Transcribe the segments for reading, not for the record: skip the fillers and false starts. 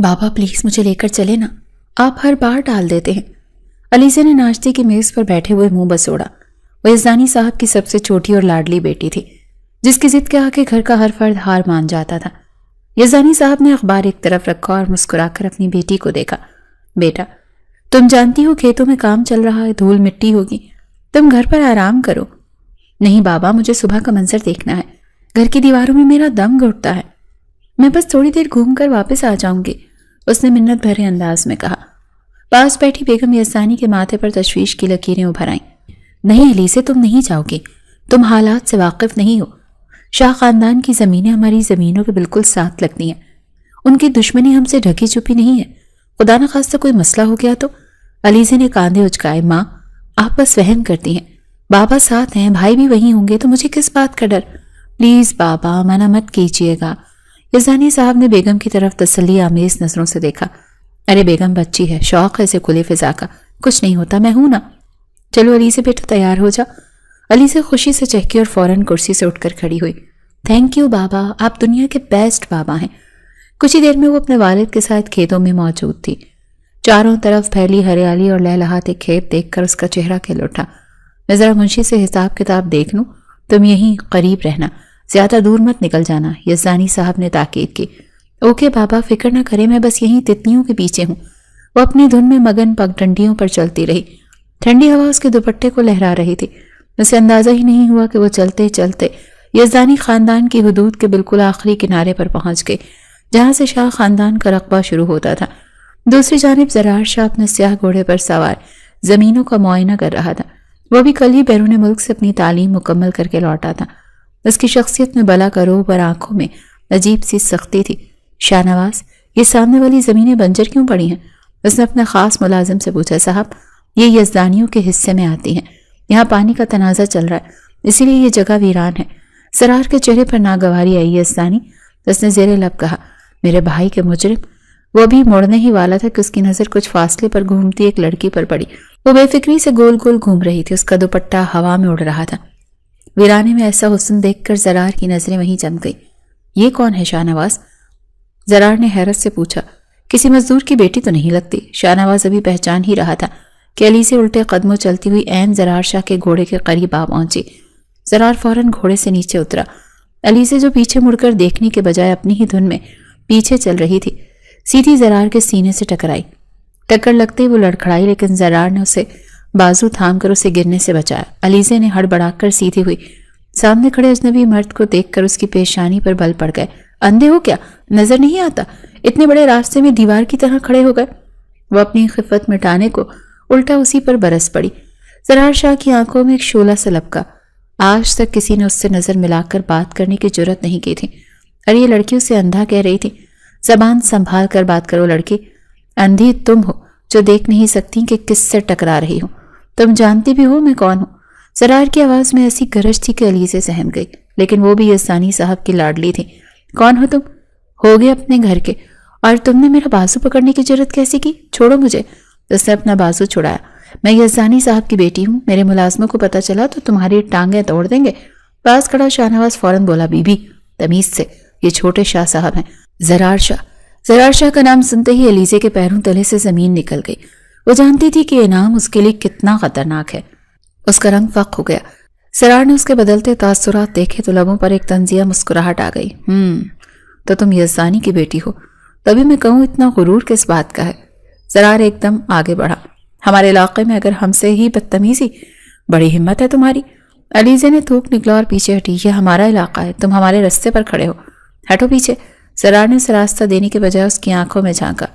بابا پلیز مجھے لے کر چلے نا، آپ ہر بار ٹال دیتے ہیں۔ علیزے نے ناشتے کی میز پر بیٹھے ہوئے منہ بسوڑا۔ وہ یزدانی صاحب کی سب سے چھوٹی اور لاڈلی بیٹی تھی، جس کی ضد کے آ کے گھر کا ہر فرد ہار مان جاتا تھا۔ یزدانی صاحب نے اخبار ایک طرف رکھا اور مسکرا کر اپنی بیٹی کو دیکھا۔ بیٹا، تم جانتی ہو کھیتوں میں کام چل رہا ہے، دھول مٹی ہوگی، تم گھر پر آرام کرو۔ نہیں بابا، مجھے صبح کا منظر دیکھنا ہے، گھر کی دیواروں میں میرا دم گھٹتا ہے، میں بس تھوڑی دیر گھوم کر واپس آ جاؤں گی، اس نے منت بھرے انداز میں کہا۔ پاس بیٹھی بیگم یزدانی کے ماتھے پر تشویش کی لکیریں ابھر آئیں۔ نہیں علیزے، تم نہیں جاؤ گی، تم حالات سے واقف نہیں ہو۔ شاہ خاندان کی زمینیں ہماری زمینوں کے بالکل ساتھ لگتی ہیں، ان کی دشمنی ہم سے ڈھکی چھپی نہیں ہے، خدا نہ خواستہ کوئی مسئلہ ہو گیا تو۔ علیزے نے کاندھے اچکائے۔ ماں، آپ بس وہم کرتی ہیں، بابا ساتھ ہیں، بھائی بھی وہیں ہوں گے، تو مجھے کس بات کا ڈر؟ پلیز بابا، منع مت کیجیے گا۔ یزدانی صاحب نے بیگم کی طرف تسلی آمیز نظروں سے دیکھا۔ ارے بیگم بچی ہے، شوق ہے اسے کھلے فضا کا، کچھ نہیں ہوتا، میں ہوں نا۔ چلو علیزے بیٹا تیار ہو جا۔ علیزے خوشی سے چہکی اور فوراً کرسی سے اٹھ کر کھڑی ہوئی۔ تھینک یو بابا، آپ دنیا کے بیسٹ بابا ہیں۔ کچھ ہی دیر میں وہ اپنے والد کے ساتھ کھیتوں میں موجود تھی۔ چاروں طرف پھیلی ہریالی اور لہلہاتے کھیت دیکھ کر اس کا چہرہ کھل اٹھا۔ میں ذرا منشی سے حساب کتاب دیکھ لوں، تم یہیں قریب رہنا، زیادہ دور مت نکل جانا، یزدانی صاحب نے تاکید کی۔ اوکے بابا، فکر نہ کرے، میں بس یہیں تتلیوں کے پیچھے ہوں۔ وہ اپنی دھن میں مگن پگڈنڈیوں پر چلتی رہی۔ ٹھنڈی ہوا اس کے دوپٹے کو لہرا رہی تھی، اسے اندازہ ہی نہیں ہوا کہ وہ چلتے چلتے یزدانی خاندان کی حدود کے بالکل آخری کنارے پر پہنچ گئی، جہاں سے شاہ خاندان کا رقبہ شروع ہوتا تھا۔ دوسری جانب زرار شاہ اپنے سیاہ گھوڑے پر سوار زمینوں کا معائنہ کر رہا تھا۔ وہ بھی کل ہی بیرون ملک سے اپنی تعلیم مکمل کر کے لوٹا تھا۔ اس کی شخصیت میں بلا کروب اور آنکھوں میں عجیب سی سختی تھی۔ شاہ نواز، یہ سامنے والی زمینیں بنجر کیوں پڑی ہیں؟ اس نے اپنے خاص ملازم سے پوچھا۔ صاحب، یہ یزدانیوں کے حصے میں آتی ہیں، یہاں پانی کا تنازع چل رہا ہے، اسی لیے یہ جگہ ویران ہے۔ زرار کے چہرے پر ناگواری آئی۔ یزدانی، اس نے زیر لب کہا، میرے بھائی کے مجرم۔ وہ ابھی موڑنے ہی والا تھا کہ اس کی نظر کچھ فاصلے پر گھومتی ایک لڑکی پر پڑی۔ وہ بے فکری سے گول گول گھوم رہی تھی، اس کا دوپٹہ ہوا میں اڑ رہا تھا۔ ویرانے میں ایسا حسن دیکھ کر زرار کی نظریں وہیں جم گئی۔ یہ کون ہے شاہ نواز؟ زرار نے حیرت سے پوچھا۔ کسی مزدور کی بیٹی تو نہیں لگتی۔ شاہ نواز ابھی پہچان ہی رہا تھا کہ علی سے الٹے قدموں چلتی ہوئی عین زرار شاہ کے گھوڑے کے قریب آ پہنچی۔ زرار فوراً گھوڑے سے نیچے اترا۔ علی سے جو پیچھے مڑ کر دیکھنے کے بجائے اپنی ہی دھن میں پیچھے چل رہی تھی، سیدھی زرار کے سینے سے ٹکرائی۔ ٹکر لگتے ہی وہ لڑکھڑائی، لیکن زرار نے اسے بازو تھام کر اسے گرنے سے بچایا۔ علیزے نے ہڑبڑا کر سیدھی ہوئی، سامنے کھڑے اجنبی مرد کو دیکھ کر اس کی پیشانی پر بل پڑ گئے۔ اندھے ہو کیا؟ نظر نہیں آتا؟ اتنے بڑے راستے میں دیوار کی طرح کھڑے ہو گئے۔ وہ اپنی خفت مٹانے کو الٹا اسی پر برس پڑی۔ زرار شاہ کی آنکھوں میں ایک شعلہ سا لپکا۔ آج تک کسی نے اس سے نظر ملا کر بات کرنے کی جرت نہیں کی تھی، اور یہ لڑکی اسے اندھا کہہ رہی تھی۔ زبان سنبھال کر بات کرو لڑکی، اندھی تم ہو جو دیکھ نہیں سکتی کہ کس سے ٹکرا رہی ہو، تم جانتی بھی ہو میں کون ہوں۔ زرار کی آواز میں ایسی گرج تھی کہ علی سے سہم گئی، لیکن وہ بھی یزدانی صاحب کی لاڈلی تھی۔ کون ہو تم؟ ہوگے اپنے گھر کے، اور تم نے میرا بازو پکڑنے کی جرت کیسی کی؟ چھوڑو مجھے۔ اس نے اپنا بازو چھڑایا۔ میں یزدانی صاحب کی بیٹی ہوں، میرے ملازموں کو پتہ چلا تو تمہاری ٹانگیں توڑ دیں گے۔ پاس کھڑا شاہ نواز فوراً بولا، بی بی تمیز سے، یہ چھوٹے شاہ صاحب ہیں، زرار شاہ۔ زرار شاہ کا نام سنتے ہی علیزے کے پیروں تلے سے زمین نکل گئی۔ وہ جانتی تھی کہ یہ نام اس کے لیے کتنا خطرناک ہے۔ اس کا رنگ فق ہو گیا۔ زرار نے اس کے بدلتے تاثرات دیکھے تو لبوں پر ایک طنزیہ مسکراہٹ آ گئی۔ تو تم یزدانی کی بیٹی ہو، تبھی میں کہوں اتنا غرور کس بات کا ہے؟ زرار ایک دم آگے بڑھا۔ ہمارے علاقے میں اگر ہم سے ہی بدتمیزی، بڑی ہمت ہے تمہاری۔ علیزے نے تھوک نکلا اور پیچھے ہٹی۔ یہ ہمارا علاقہ ہے، تم ہمارے رستے پر کھڑے ہو، ہٹو پیچھے۔ زرار نے اسے راستہ دینے کے بجائے اس کی آنکھوں میں جھانکا۔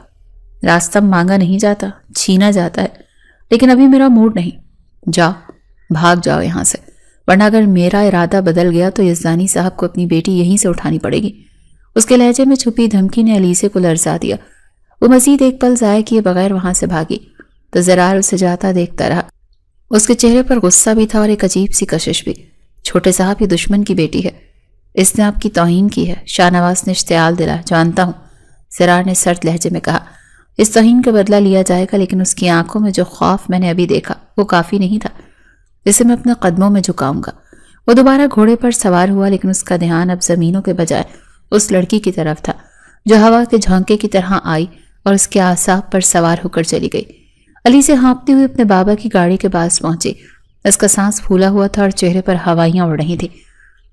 راستہ مانگا نہیں جاتا، چھینا جاتا ہے، لیکن ابھی میرا موڈ نہیں۔ جاؤ، بھاگ جاؤ یہاں سے، ورنہ اگر میرا ارادہ بدل گیا تو یزدانی صاحب کو اپنی بیٹی یہیں سے اٹھانی پڑے گی۔ اس کے لہجے میں چھپی دھمکی نے علیزے کو لرزا دیا۔ وہ مزید ایک پل ضائع کیے بغیر وہاں سے بھاگی تو زرار اسے جاتا دیکھتا رہا۔ اس کے چہرے پر غصہ بھی تھا اور ایک عجیب سی کشش بھی۔ چھوٹے صاحب یہ دشمن کی بیٹی ہے، اس نے آپ کی توہین کی ہے۔ شاہ نواز نے اشتعال دلا۔ جانتا ہوں، زرار نے سرد لہجے میں کہا۔ اس توہین کا بدلہ لیا جائے گا، لیکن اس کی آنکھوں میں جو خوف میں نے ابھی دیکھا وہ کافی نہیں تھا، اسے میں اپنے قدموں میں جھکاؤں گا۔ وہ دوبارہ گھوڑے پر سوار ہوا، لیکن اس کا دھیان اب زمینوں کے بجائے اس لڑکی کی طرف تھا جو ہوا کے جھونکے کی طرح آئی اور اس کے اعصاب پر سوار ہو کر چلی گئی۔ علی سے ہانپتی ہوئی اپنے بابا کی گاڑی کے پاس پہنچی۔ اس کا سانس پھولا ہوا تھا اور چہرے پر ہوائیاں اڑ رہی تھیں۔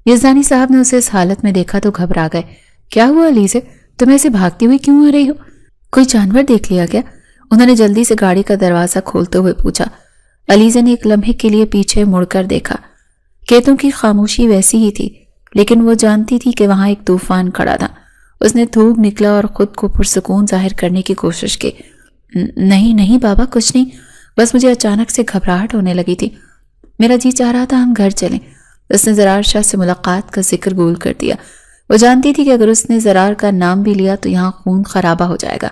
یزدانی صاحب نے اسے اس حالت میں دیکھا تو گھبرا گئے۔ کیا ہوا علی سے؟ تم ایسے بھاگتی ہوئی کیوں آ رہی ہو؟ کوئی جانور دیکھ لیا کیا؟ انہوں نے جلدی سے گاڑی کا دروازہ کھولتے ہوئے پوچھا۔ علیزہ نے ایک لمحے کے لیے پیچھے مڑ کر دیکھا۔ کھیتوں کی خاموشی ویسی ہی تھی، لیکن وہ جانتی تھی کہ وہاں ایک طوفان کھڑا تھا۔ اس نے تھوک نکلا اور خود کو پرسکون ظاہر کرنے کی کوشش کی۔ نہیں بابا، کچھ نہیں، بس مجھے اچانک سے گھبراہٹ ہونے لگی تھی۔ میرا جی چاہ رہا تھا ہم گھر چلیں۔ اس نے زرار شاہ سے ملاقات کا ذکر گول کر دیا۔ وہ جانتی تھی کہ اگر اس نے زرار کا نام بھی لیا تو یہاں خون خرابہ ہو جائے گا۔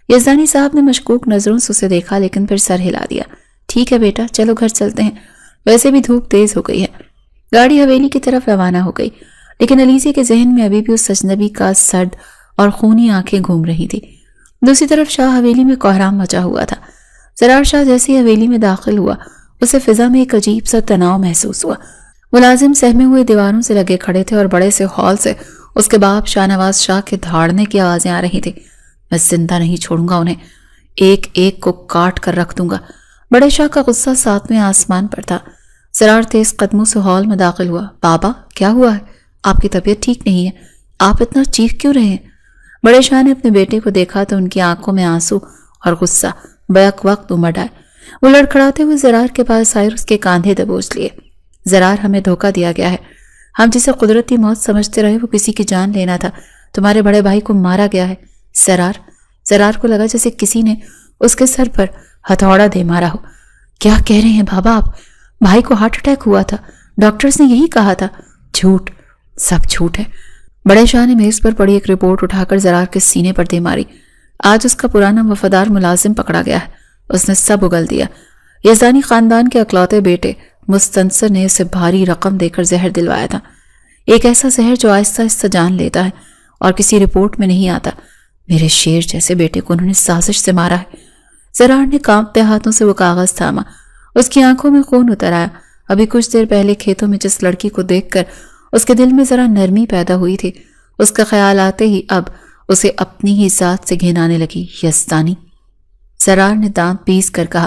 یزدانی صاحب نے مشکوک نظروں سے اسے دیکھا، لیکن پھر سر ہلا دیا۔ ٹھیک ہے بیٹا، چلو گھر چلتے ہیں، ویسے بھی دھوپ تیز ہو گئی ہے۔ گاڑی حویلی کی طرف روانہ ہو گئی، لیکن علیزے کے ذہن میں ابھی بھی اس اجنبی کا سرد اور خونی آنکھیں گھوم رہی تھی۔ دوسری طرف شاہ حویلی میں کوہرام مچا ہوا تھا۔ زرار شاہ جیسے ہی حویلی میں داخل ہوا، اسے فضا میں ایک عجیب سا تناؤ محسوس ہوا۔ ملازم سہمے ہوئے دیواروں سے لگے کھڑے تھے اور بڑے سے ہال سے اس کے باپ شاہ نواز شاہ کے دھاڑنے کی آوازیں آ رہی تھیں۔ میں زندہ نہیں چھوڑوں گا انہیں، ایک ایک کو کاٹ کر رکھ دوں گا۔ بڑے شاہ کا غصہ ساتویں آسمان پر تھا۔ زرار تیز قدموں سے ہال میں داخل ہوا۔ بابا، کیا ہوا ہے؟ آپ کی طبیعت ٹھیک نہیں ہے، آپ اتنا چیخ کیوں رہے ہیں؟ بڑے شاہ نے اپنے بیٹے کو دیکھا تو ان کی آنکھوں میں آنسو اور غصہ بیک وقت امڑ آئے۔ وہ لڑکھڑاتے ہوئے زرار کے پاس آئے اور اس کے کاندھے دبوچ لیے۔ زرار، ہمیں دھوکہ دیا گیا ہے، ہم جسے قدرتی موت سمجھتے رہے وہ کسی کی جان لینا تھا۔ تمہارے بڑے بھائی کو مارا گیا ہے۔ زرار کو لگا جیسے کسی نے اس کے سر پر ہتھوڑا دے مارا ہو۔ کیا کہہ رہے ہیں بابا آپ؟ بھائی کو ہارٹ اٹیک ہوا تھا، ڈاکٹرز نے یہی کہا تھا۔ جھوٹ، سب جھوٹ ہے۔ بڑے شاہ نے میز پر پڑی ایک رپورٹ اٹھا کر زرار کے سینے پر دے ماری۔ آج اس کا پرانا وفادار ملازم پکڑا گیا ہے، اس نے سب اگل دیا۔ یزدانی خاندان کے اکلوتے بیٹے مستنصر نے اسے بھاری رقم دے کر زہر دلوایا تھا، ایک ایسا زہر جو آہستہ آہستہ جان لیتا ہے اور کسی رپورٹ میں نہیں آتا۔ میرے شیر جیسے بیٹے کو انہوں نے سازش سے مارا ہے۔ زرار نے کانپتے ہاتھوں سے وہ کاغذ تھاما، اس کی آنکھوں میں خون اتر آیا۔ ابھی کچھ دیر پہلے کھیتوں میں جس لڑکی کو دیکھ کر اس کے دل میں ذرا نرمی پیدا ہوئی تھی، اس کا خیال آتے ہی اب اسے اپنی ہی ذات سے گھن آنے لگی۔ یزدانی، زرار نے دانت پیس کر کہا،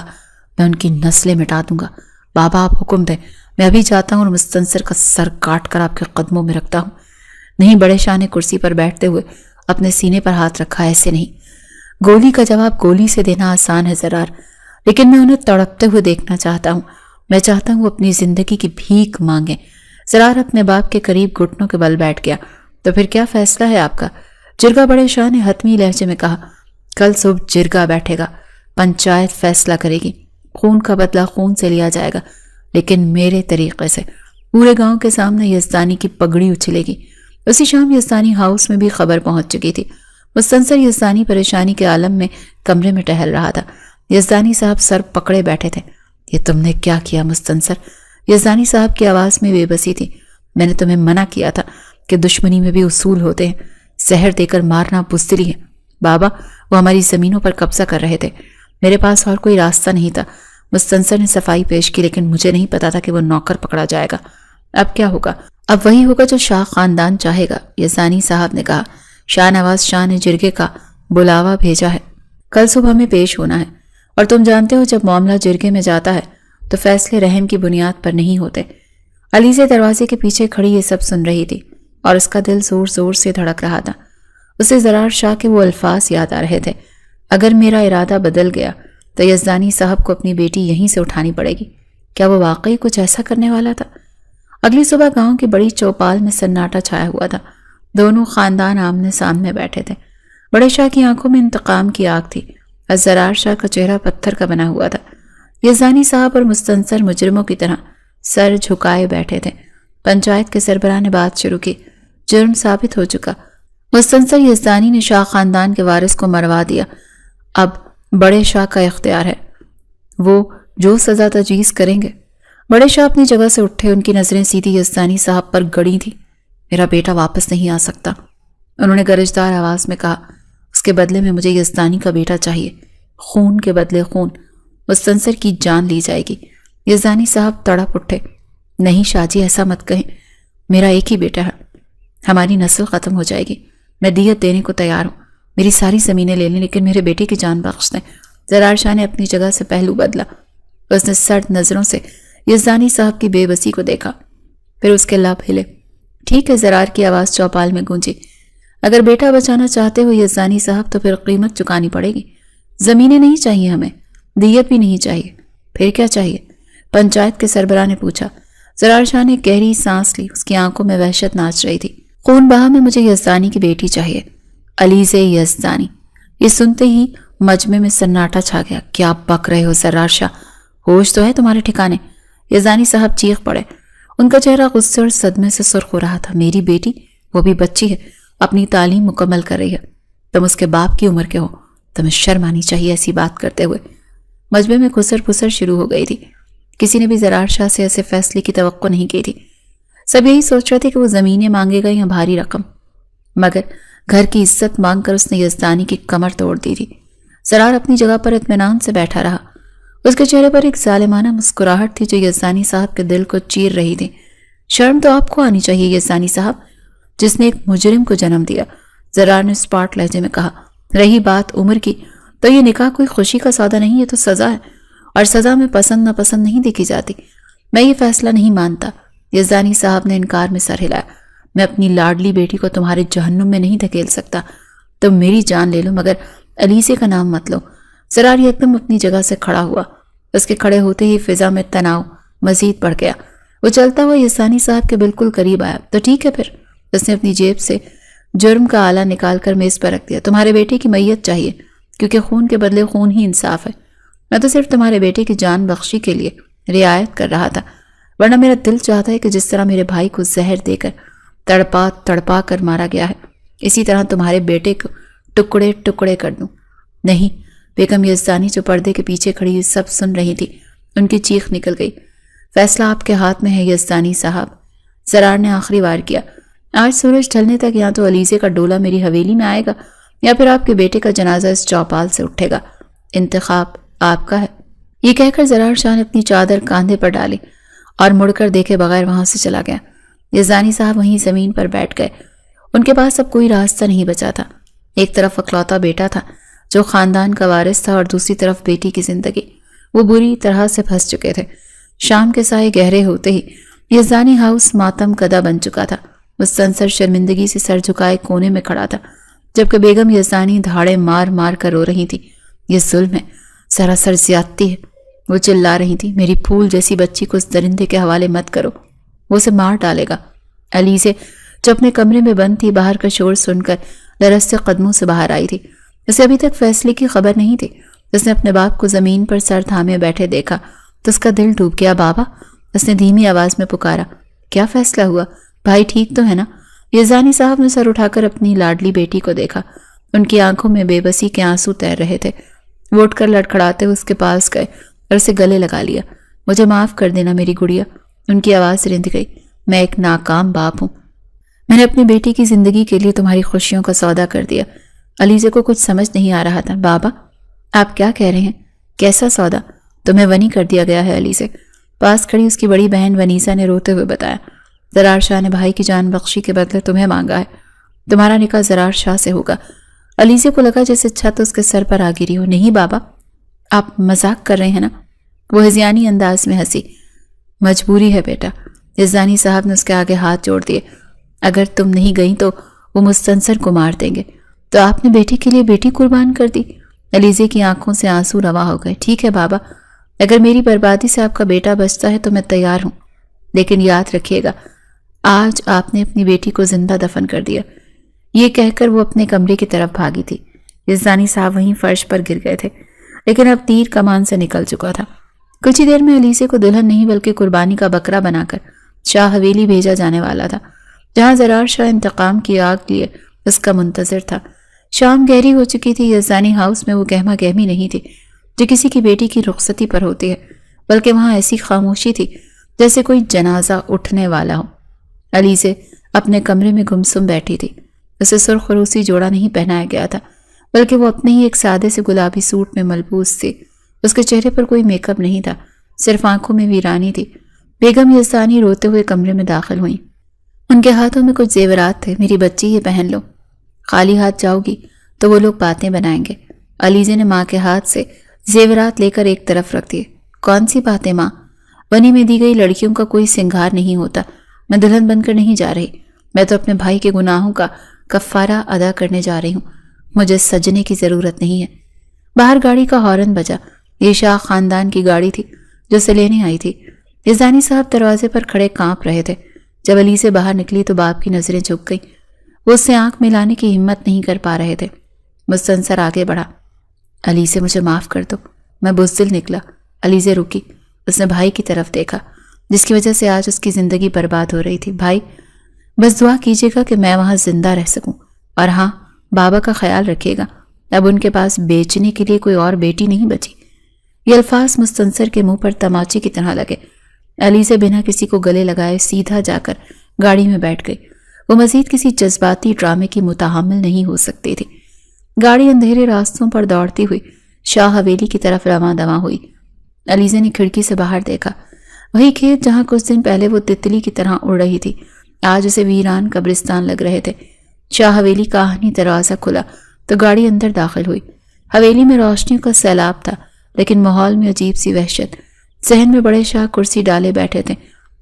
میں ان کی نسلیں مٹا دوں گا۔ بابا آپ حکم دیں، میں ابھی جاتا ہوں اور مستنصر کا سر کاٹ کر آپ کے قدموں میں رکھتا ہوں۔ نہیں، بڑے شاہ نے کرسی پر بیٹھتے ہوئے اپنے سینے پر ہاتھ رکھا۔ ایسے نہیں، گولی کا جواب گولی سے دینا آسان ہے زرار، لیکن میں انہیں تڑپتے ہوئے دیکھنا چاہتا ہوں۔ میں چاہتا ہوں وہ اپنی زندگی کی بھیک مانگیں۔ زرار اپنے باپ کے قریب گھٹنوں کے بل بیٹھ گیا۔ تو پھر کیا فیصلہ ہے آپ کا؟ جرگا بڑے شاہ نے حتمی لہجے میں کہا۔ کل صبح جرگا بیٹھے گا، پنچایت فیصلہ کرے گی، خون کا بدلہ خون سے لیا جائے گا، لیکن میرے طریقے سے۔ پورے گاؤں کے سامنے یزدانی کی پگڑی اچھلے گی۔ اسی شام یزدانی ہاؤس میں بھی خبر پہنچ چکی تھی۔ مستنصر یزدانی پریشانی کے عالم میں کمرے میں ٹہل رہا تھا۔ یزدانی صاحب سر پکڑے بیٹھے تھے۔ یہ تم نے کیا کیا مستنصر؟ یزدانی صاحب کی آواز میں بے بسی تھی۔ میں نے تمہیں منع کیا تھا کہ دشمنی میں بھی اصول ہوتے ہیں، زہر دے کر مارنا بزدلی ہے۔ بابا، وہ ہماری زمینوں پر قبضہ کر رہے تھے، میرے پاس اور کوئی راستہ نہیں تھا۔ مستنصر نے صفائی پیش کی، لیکن مجھے نہیں پتا تھا کہ وہ نوکر پکڑا جائے گا۔ اب کیا ہوگا؟ اب وہی ہوگا جو شاہ خاندان چاہے گا، یزدانی صاحب نے کہا۔ شاہ نواز شاہ نے جرگے کا بلاوا بھیجا ہے، کل صبح ہمیں پیش ہونا ہے، اور تم جانتے ہو جب معاملہ جرگے میں جاتا ہے تو فیصلے رحم کی بنیاد پر نہیں ہوتے۔ علیزہ دروازے کے پیچھے کھڑی یہ سب سن رہی تھی اور اس کا دل زور زور سے دھڑک رہا تھا۔ اسے زرار شاہ کے وہ الفاظ یاد آ رہے تھے، اگر میرا ارادہ بدل گیا تو یزدانی صاحب کو اپنی بیٹی یہیں سے اٹھانی پڑے گی۔ کیا وہ واقعی کچھ ایسا کرنے والا تھا؟ اگلی صبح گاؤں کی بڑی چوپال میں سناٹا چھایا ہوا تھا۔ دونوں خاندان آمنے سامنے بیٹھے تھے۔ بڑے شاہ کی آنکھوں میں انتقام کی آگ تھی اور زرار شاہ کا چہرہ پتھر کا بنا ہوا تھا۔ یزدانی صاحب اور مستنصر مجرموں کی طرح سر جھکائے بیٹھے تھے۔ پنچایت کے سربراہ نے بات شروع کی۔ جرم ثابت ہو چکا، مستنصر یزدانی نے شاہ خاندان کے وارث کو مروا دیا، اب بڑے شاہ کا اختیار ہے، وہ جو سزا تجویز کریں گے۔ بڑے شاہ اپنی جگہ سے اٹھے، ان کی نظریں سیدھی یزدانی صاحب پر گڑی تھی۔ میرا بیٹا واپس نہیں آ سکتا، انہوں نے گرجدار آواز میں کہا۔ اس کے بدلے میں مجھے یزدانی کا بیٹا چاہیے، خون کے بدلے خون، مستنصر کی جان لی جائے گی۔ یزدانی صاحب تڑپ اٹھے۔ نہیں شاہ جی، ایسا مت کہیں، میرا ایک ہی بیٹا ہے، ہماری نسل ختم ہو جائے گی، میں دیت دینے کو تیار ہوں۔ میری ساری زمینیں لے لیں لیکن میرے بیٹے کی جان بخش دیں۔ زرار شاہ نے اپنی جگہ سے پہلو بدلا۔ اس نے سرد نظروں سے یزدانی صاحب کی بے بسی کو دیکھا، پھر اس کے لب ہلے۔ ٹھیک ہے، زرار کی آواز چوپال میں گونجی۔ اگر بیٹا بچانا چاہتے ہو یزدانی صاحب تو پھر قیمت چکانی پڑے گی۔ زمینیں نہیں چاہیے ہمیں، دیت بھی نہیں چاہیے۔ پھر کیا چاہیے؟ پنچایت کے سربراہ نے پوچھا۔ زرار شاہ نے گہری سانس لی، اس کی آنکھوں میں وحشت ناچ رہی تھی۔ خون بہا میں مجھے یزدانی کی بیٹی چاہیے، علیزہ یزدانی۔ یہ سنتے ہی مجمع میں سناٹا چھا گیا۔ کیا بک رہے ہو زرار شاہ؟ ہوش تو ہے تمہارے ٹھکانے؟ یزدانی صاحب چیخ پڑے۔ ان کا چہرہ غصے اور صدمے سے سرخ ہو رہا تھا۔ میری بیٹی، وہ بھی بچی ہے، اپنی تعلیم مکمل کر رہی ہے، تم اس کے باپ کی عمر کے ہو، تمہیں شرم آنی چاہیے ایسی بات کرتے ہوئے۔ مجمع میں خسر پسر شروع ہو گئی تھی۔ کسی نے بھی زرار شاہ سے ایسے فیصلے کی توقع نہیں کی تھی۔ سب یہی سوچ رہے تھے کہ وہ زمینیں مانگے گا یا بھاری رقم، مگر گھر کی عزت مانگ کر اس نے یزدانی کی کمر توڑ دی تھی۔ زرار اپنی جگہ پر اطمینان سے بیٹھا رہا۔ اس کے چہرے پر ایک ظالمانہ مسکراہٹ تھی جو یزدانی صاحب کے دل کو چیر رہی تھی۔ شرم تو آپ کو آنی چاہیے یزدانی صاحب، جس نے ایک مجرم کو جنم دیا، زرار نے اسپاٹ لہجے میں کہا۔ رہی بات عمر کی، تو یہ نکاح کوئی خوشی کا سودا نہیں، یہ تو سزا ہے، اور سزا میں پسند ناپسند نہیں دیکھی جاتی۔ میں یہ فیصلہ نہیں مانتا۔ یزدانی صاحب نے انکار میں سر ہلایا۔ میں اپنی لاڈلی بیٹی کو تمہارے جہنم میں نہیں دھکیل سکتا۔ تم میری جان لے لو مگر علیزہ کا نام مت لو۔ زرار یکدم اپنی جگہ سے کھڑا ہوا۔ اس کے کھڑے ہوتے ہی فضا میں تناؤ مزید بڑھ گیا۔ وہ چلتا ہوا یزدانی صاحب کے بالکل قریب آیا۔ تو ٹھیک ہے پھر۔ اس نے اپنی جیب سے جرم کا آلہ نکال کر میز پر رکھ دیا۔ تمہارے بیٹے کی میت چاہیے، کیونکہ خون کے بدلے خون ہی انصاف ہے۔ میں تو صرف تمہارے بیٹے کی جان بخشی کے لیے رعایت کر رہا تھا، ورنہ میرا دل چاہتا ہے کہ جس طرح میرے بھائی کو زہر دے کر تڑپا تڑپا کر مارا گیا ہے، اسی طرح تمہارے بیٹے کو ٹکڑے ٹکڑے کر دوں۔ نہیں، بیگم یزدانی جو پردے کے پیچھے کھڑی ہوئی سب سن رہی تھی، ان کی چیخ نکل گئی۔ فیصلہ آپ کے ہاتھ میں ہے یزدانی صاحب، زرار نے آخری وار کیا۔ آج سورج ڈھلنے تک یا تو علیزہ کا ڈولہ میری حویلی میں آئے گا یا پھر آپ کے بیٹے کا جنازہ اس چوپال سے اٹھے گا۔ انتخاب آپ کا ہے۔ یہ کہہ کر زرار شاہ نے اپنی چادر کاندھے پر ڈالی اور مڑ کر دیکھے بغیر وہاں سے چلا گیا۔ یزدانی صاحب وہیں زمین پر بیٹھ گئے۔ ان کے پاس اب کوئی راستہ نہیں بچا تھا۔ ایک طرف اکلوتا بیٹا تھا جو خاندان کا وارث تھا، اور دوسری طرف بیٹی کی زندگی۔ وہ بری طرح سے پھنس چکے تھے۔ شام کے سائے گہرے ہوتے ہی یزدانی ہاؤس ماتم کدہ بن چکا تھا۔ مستنصر شرمندگی سے سر جھکائے کونے میں کھڑا تھا، جبکہ بیگم یزدانی دھاڑے مار مار کر رو رہی تھی۔ یہ ظلم ہے، سراسر زیادتی ہے، وہ چلا رہی تھی۔ میری پھول جیسی بچی کو اس درندے کے حوالے مت کرو، وہ اسے مار ڈالے گا۔ علیزہ جو اپنے کمرے میں بند تھی، باہر کا شور سن کر لرزتے قدموں سے باہر آئی تھی۔ اسے ابھی تک فیصلے کی خبر نہیں تھی۔ اس نے اپنے باپ کو زمین پر سر تھامے بیٹھے دیکھا تو اس کا دل ڈوب گیا۔ بابا، اس نے دھیمی آواز میں پکارا۔ کیا فیصلہ ہوا؟ بھائی ٹھیک تو ہے نا؟ یزدانی صاحب نے سر اٹھا کر اپنی لاڈلی بیٹی کو دیکھا۔ ان کی آنکھوں میں بے بسی کے آنسو تیر رہے تھے۔ وہ اٹھ کر لڑکھڑاتے ہوئے اس کے پاس گئے اور اسے گلے لگا لیا۔ مجھے معاف کر دینا میری گڑیا۔ ان کی آواز رند گئی۔ میں ایک ناکام باپ ہوں۔ میں نے اپنی بیٹی کی زندگی کے لیے تمہاری خوشیوں کا سودا کر دیا۔ علیزہ کو کچھ سمجھ نہیں آ رہا تھا۔ بابا، آپ کیا کہہ رہے ہیں؟ کیسا سودا؟ تمہیں ونی کر دیا گیا ہے علیزہ۔ پاس کھڑی اس کی بڑی بہن ونیسا نے روتے ہوئے بتایا۔ زرار شاہ نے بھائی کی جان بخشی کے بدلے تمہیں مانگا ہے۔ تمہارا نکاح زرار شاہ سے ہوگا۔ علیزہ کو لگا جیسے چھت اس کے سر پر آ گری ہو۔ نہیں بابا، آپ مذاق کر رہے ہیں نا؟ وہ ہذیانی انداز میں ہنسی۔ مجبوری ہے بیٹا۔ یزدانی صاحب نے اس کے آگے ہاتھ جوڑ دیے۔ اگر تم نہیں گئی تو وہ مستنصر کو مار دیں گے۔ تو آپ نے بیٹی کے لیے بیٹی قربان کر دی؟ علیزہ کی آنکھوں سے آنسو رواں ہو گئے۔ ٹھیک ہے بابا، اگر میری بربادی سے آپ کا بیٹا بچتا ہے تو میں تیار ہوں، لیکن یاد رکھیے گا آج آپ نے اپنی بیٹی کو زندہ دفن کر دیا۔ یہ کہہ کر وہ اپنے کمرے کی طرف بھاگی تھی۔ یزدانی صاحب وہیں فرش پر گر گئے تھے، لیکن اب تیر کمان سے نکل چکا تھا۔ کچھ ہی دیر میں علیزہ کو دلہن نہیں بلکہ قربانی کا بکرا بنا کر شاہ حویلی بھیجا جانے والا تھا، جہاں زرار شاہ انتقام کی آگ لیے اس کا منتظر تھا۔ شام گہری ہو چکی تھی۔ یزدانی ہاؤس میں وہ گہما گہمی نہیں تھی جو کسی کی بیٹی کی رخصتی پر ہوتی ہے، بلکہ وہاں ایسی خاموشی تھی جیسے کوئی جنازہ اٹھنے والا ہو۔ علیزہ اپنے کمرے میں گمسم بیٹھی تھی۔ اسے سرخ روسی جوڑا نہیں پہنایا گیا تھا، بلکہ وہ اپنے ہی ایک سادے سے گلابی سوٹ میں ملبوس تھی۔ اس کے چہرے پر کوئی میک اپ نہیں تھا، صرف آنکھوں میں ویرانی تھی۔ بیگم یزدانی روتے ہوئے کمرے میں داخل ہوئیں۔ ان کے ہاتھوں میں کچھ زیورات تھے۔ میری بچی، یہ پہن لو۔ خالی ہاتھ جاؤ گی تو وہ لوگ باتیں بنائیں گے۔ علیزے نے ماں کے ہاتھ سے زیورات لے کر ایک طرف رکھ دیے۔ کون سی باتیں ماں؟ بنی میں دی گئی لڑکیوں کا کوئی سنگھار نہیں ہوتا۔ میں دلہن بن کر نہیں جا رہی، میں تو اپنے بھائی کے گناہوں کا کفارہ ادا کرنے جا رہی ہوں۔ مجھے سجنے کی ضرورت نہیں ہے۔ باہر گاڑی کا ہارن بجا۔ یہ شاہ خاندان کی گاڑی تھی جو اسے لینے آئی تھی۔ یزدانی صاحب دروازے پر کھڑے کانپ رہے تھے۔ جب علی سے باہر نکلی تو باپ کی نظریں جھک گئیں۔ وہ اس سے آنکھ ملانے کی ہمت نہیں کر پا رہے تھے۔ مستنصر آگے بڑھا۔ علی سے مجھے معاف کر دو، میں بزدل نکلا۔ علی سے رکی۔ اس نے بھائی کی طرف دیکھا جس کی وجہ سے آج اس کی زندگی برباد ہو رہی تھی۔ بھائی، بس دعا کیجیے گا کہ میں وہاں زندہ رہ سکوں، اور ہاں، بابا کا خیال رکھیے گا، اب ان کے پاس بیچنے کے لیے کوئی اور بیٹی نہیں بچی۔ یہ الفاظ مستنصر کے منہ پر تماچے کی طرح لگے۔ علی سے بنا کسی کو گلے لگائے سیدھا جا کر گاڑی میں بیٹھ گئی۔ وہ مزید کسی جذباتی ڈرامے کی متحمل نہیں ہو سکتی تھی۔ گاڑی اندھیرے راستوں پر دوڑتی ہوئی شاہ حویلی کی طرف رواں دواں ہوئی۔ علیزے نے کھڑکی سے باہر دیکھا۔ وہی کھیت جہاں کچھ دن پہلے وہ تتلی کی طرح اڑ رہی تھی، آج اسے ویران قبرستان لگ رہے تھے۔ شاہ حویلی کا آہنی دروازہ کھلا تو گاڑی اندر داخل ہوئی۔ حویلی میں روشنیوں کا سیلاب تھا، لیکن ماحول میں عجیب سی وحشت۔ صحن میں بڑے شاہ کرسی ڈالے بیٹھے تھے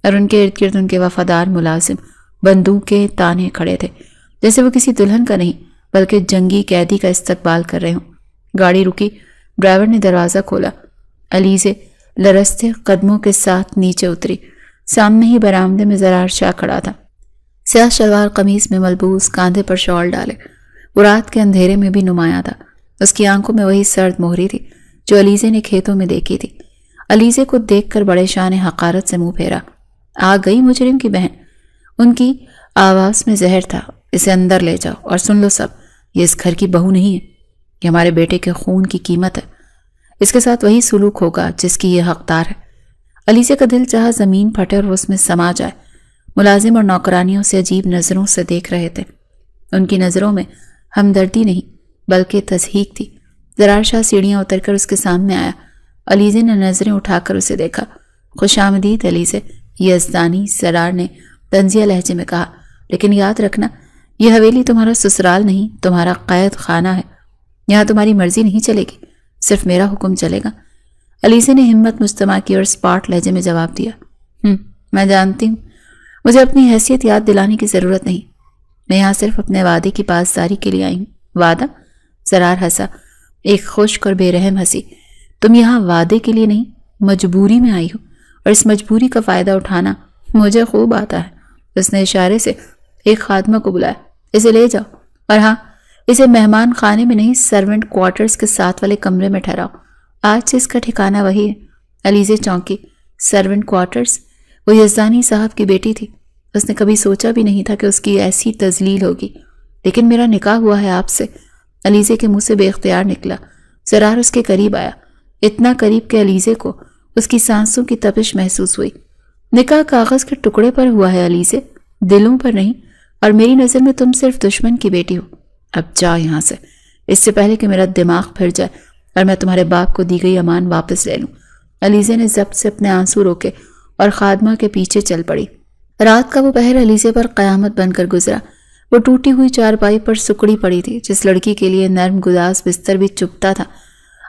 اور ان کے ارد گرد ان کے وفادار ملازم بندوق کے تانے کھڑے تھے، جیسے وہ کسی دلہن کا نہیں بلکہ جنگی قیدی کا استقبال کر رہے ہوں۔ گاڑی رکی، ڈرائیور نے دروازہ کھولا۔ علیزے لرزتے قدموں کے ساتھ نیچے اتری۔ سامنے ہی برآمدے میں زرار شاہ کھڑا تھا، سیاہ شلوار قمیص میں ملبوس، کاندھے پر شال ڈالے۔ وہ رات کے اندھیرے میں بھی نمایاں تھا۔ اس کی آنکھوں میں وہی سرد مہری تھی جو علیزے نے کھیتوں میں دیکھی تھی۔ علیزے کو دیکھ کر بڑے شاہ نے حقارت سے منہ پھیرا۔ آ گئی مجرم کی بہن۔ ان کی آواز میں زہر تھا۔ اسے اندر لے جاؤ اور سن لو سب، یہ اس گھر کی بہو نہیں ہے، یہ ہمارے بیٹے کے خون کی قیمت ہے۔ اس کے ساتھ وہی سلوک ہوگا جس کی یہ حقدار ہے۔ علیزے کا دل چاہا زمین پھٹے اور وہ اس میں سما جائے۔ ملازم اور نوکرانیوں سے عجیب نظروں سے دیکھ رہے تھے۔ ان کی نظروں میں ہمدردی نہیں بلکہ تضحیک تھی۔ زرار شاہ سیڑھیاں اتر کر اس کے سامنے آیا۔ علیزے نے نظریں اٹھا کر اسے دیکھا۔ خوش آمدید علیزے، یزدانی زرار نے طنزیہ لہجے میں کہا، لیکن یاد رکھنا یہ حویلی تمہارا سسرال نہیں، تمہارا قید خانہ ہے۔ یہاں تمہاری مرضی نہیں چلے گی، صرف میرا حکم چلے گا۔ علیزے نے ہمت مجتمع کی اور اسپاٹ لہجے میں جواب دیا، میں جانتی ہوں، مجھے اپنی حیثیت یاد دلانے کی ضرورت نہیں، میں یہاں صرف اپنے وعدے کی پاسداری کے لیے آئی ہوں۔ وعدہ؟ زرار ہنسا، ایک خشک اور بے رحم ہنسی۔ تم یہاں وعدے کے لیے نہیں، مجبوری میں آئی ہو، اور اس مجبوری کا فائدہ اٹھانا مجھے خوب آتا ہے۔ اس نے اشارے سے ایک خادمہ کو بلایا، اسے لے جاؤ، اور ہاں، اسے مہمان خانے میں نہیں، سرونٹ کوارٹرز کے ساتھ والے کمرے میں ٹھہراؤ۔ آج سے اس کا ٹھکانہ وہی ہے۔ علیزے چونکی۔ Servant quarters? وہ یزدانی صاحب کی بیٹی تھی۔ اس نے کبھی سوچا بھی نہیں تھا کہ اس کی ایسی تذلیل ہوگی۔ لیکن میرا نکاح ہوا ہے آپ سے، علیزے کے منہ سے بے اختیار نکلا۔ زرار اس کے قریب آیا، اتنا قریب کہ علیزے کو اس کی سانسوں کی تپش محسوس ہوئی۔ نکاح کاغذ کے ٹکڑے پر ہوا ہے علیزے، دلوں پر نہیں، اور میری نظر میں تم صرف دشمن کی بیٹی ہو۔ اب جا یہاں سے، اس سے پہلے کہ میرا دماغ پھر جائے اور میں تمہارے باپ کو دی گئی امان واپس لے لوں۔ علیزے نے ضبط سے اپنے آنسو روکے اور خادمہ کے پیچھے چل پڑی۔ رات کا وہ پہر علیزے پر قیامت بن کر گزرا۔ وہ ٹوٹی ہوئی چارپائی پر سکڑی پڑی تھی۔ جس لڑکی کے لیے نرم گداز بستر بھی چپتا تھا،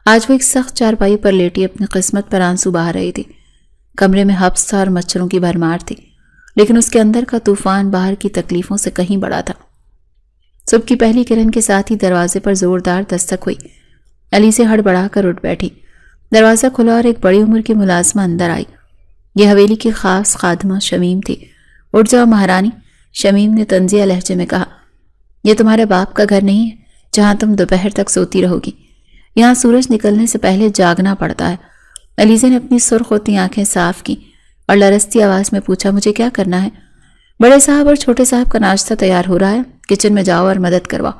آج وہ ایک سخت چارپائی پر لیٹی اپنی قسمت پر آنسو بہا رہی تھی۔ کمرے میں حبس تھا اور مچھروں کی بھرمار تھی، لیکن اس کے اندر کا طوفان باہر کی تکلیفوں سے کہیں بڑا تھا۔ صبح کی پہلی کرن کے ساتھ ہی دروازے پر زوردار دستک ہوئی۔ علیزے ہڑبڑا کر اٹھ بیٹھی۔ دروازہ کھلا اور ایک بڑی عمر کی ملازمہ اندر آئی۔ یہ حویلی کی خاص خادمہ شمیم تھی۔ اٹھ جاؤ مہارانی، شمیم نے طنزیہ لہجے میں کہا، یہ تمہارے باپ کا گھر نہیں ہے جہاں تم دوپہر تک سوتی رہو گی، یہاں سورج نکلنے سے پہلے جاگنا پڑتا ہے۔ علیزے نے اپنی سرخ ہوتی آنکھیں صاف کی اور لرزتی آواز میں پوچھا، مجھے کیا کرنا ہے؟ بڑے صاحب اور چھوٹے صاحب کا ناشتہ تیار ہو رہا ہے، کچن میں جاؤ اور مدد کرواؤ،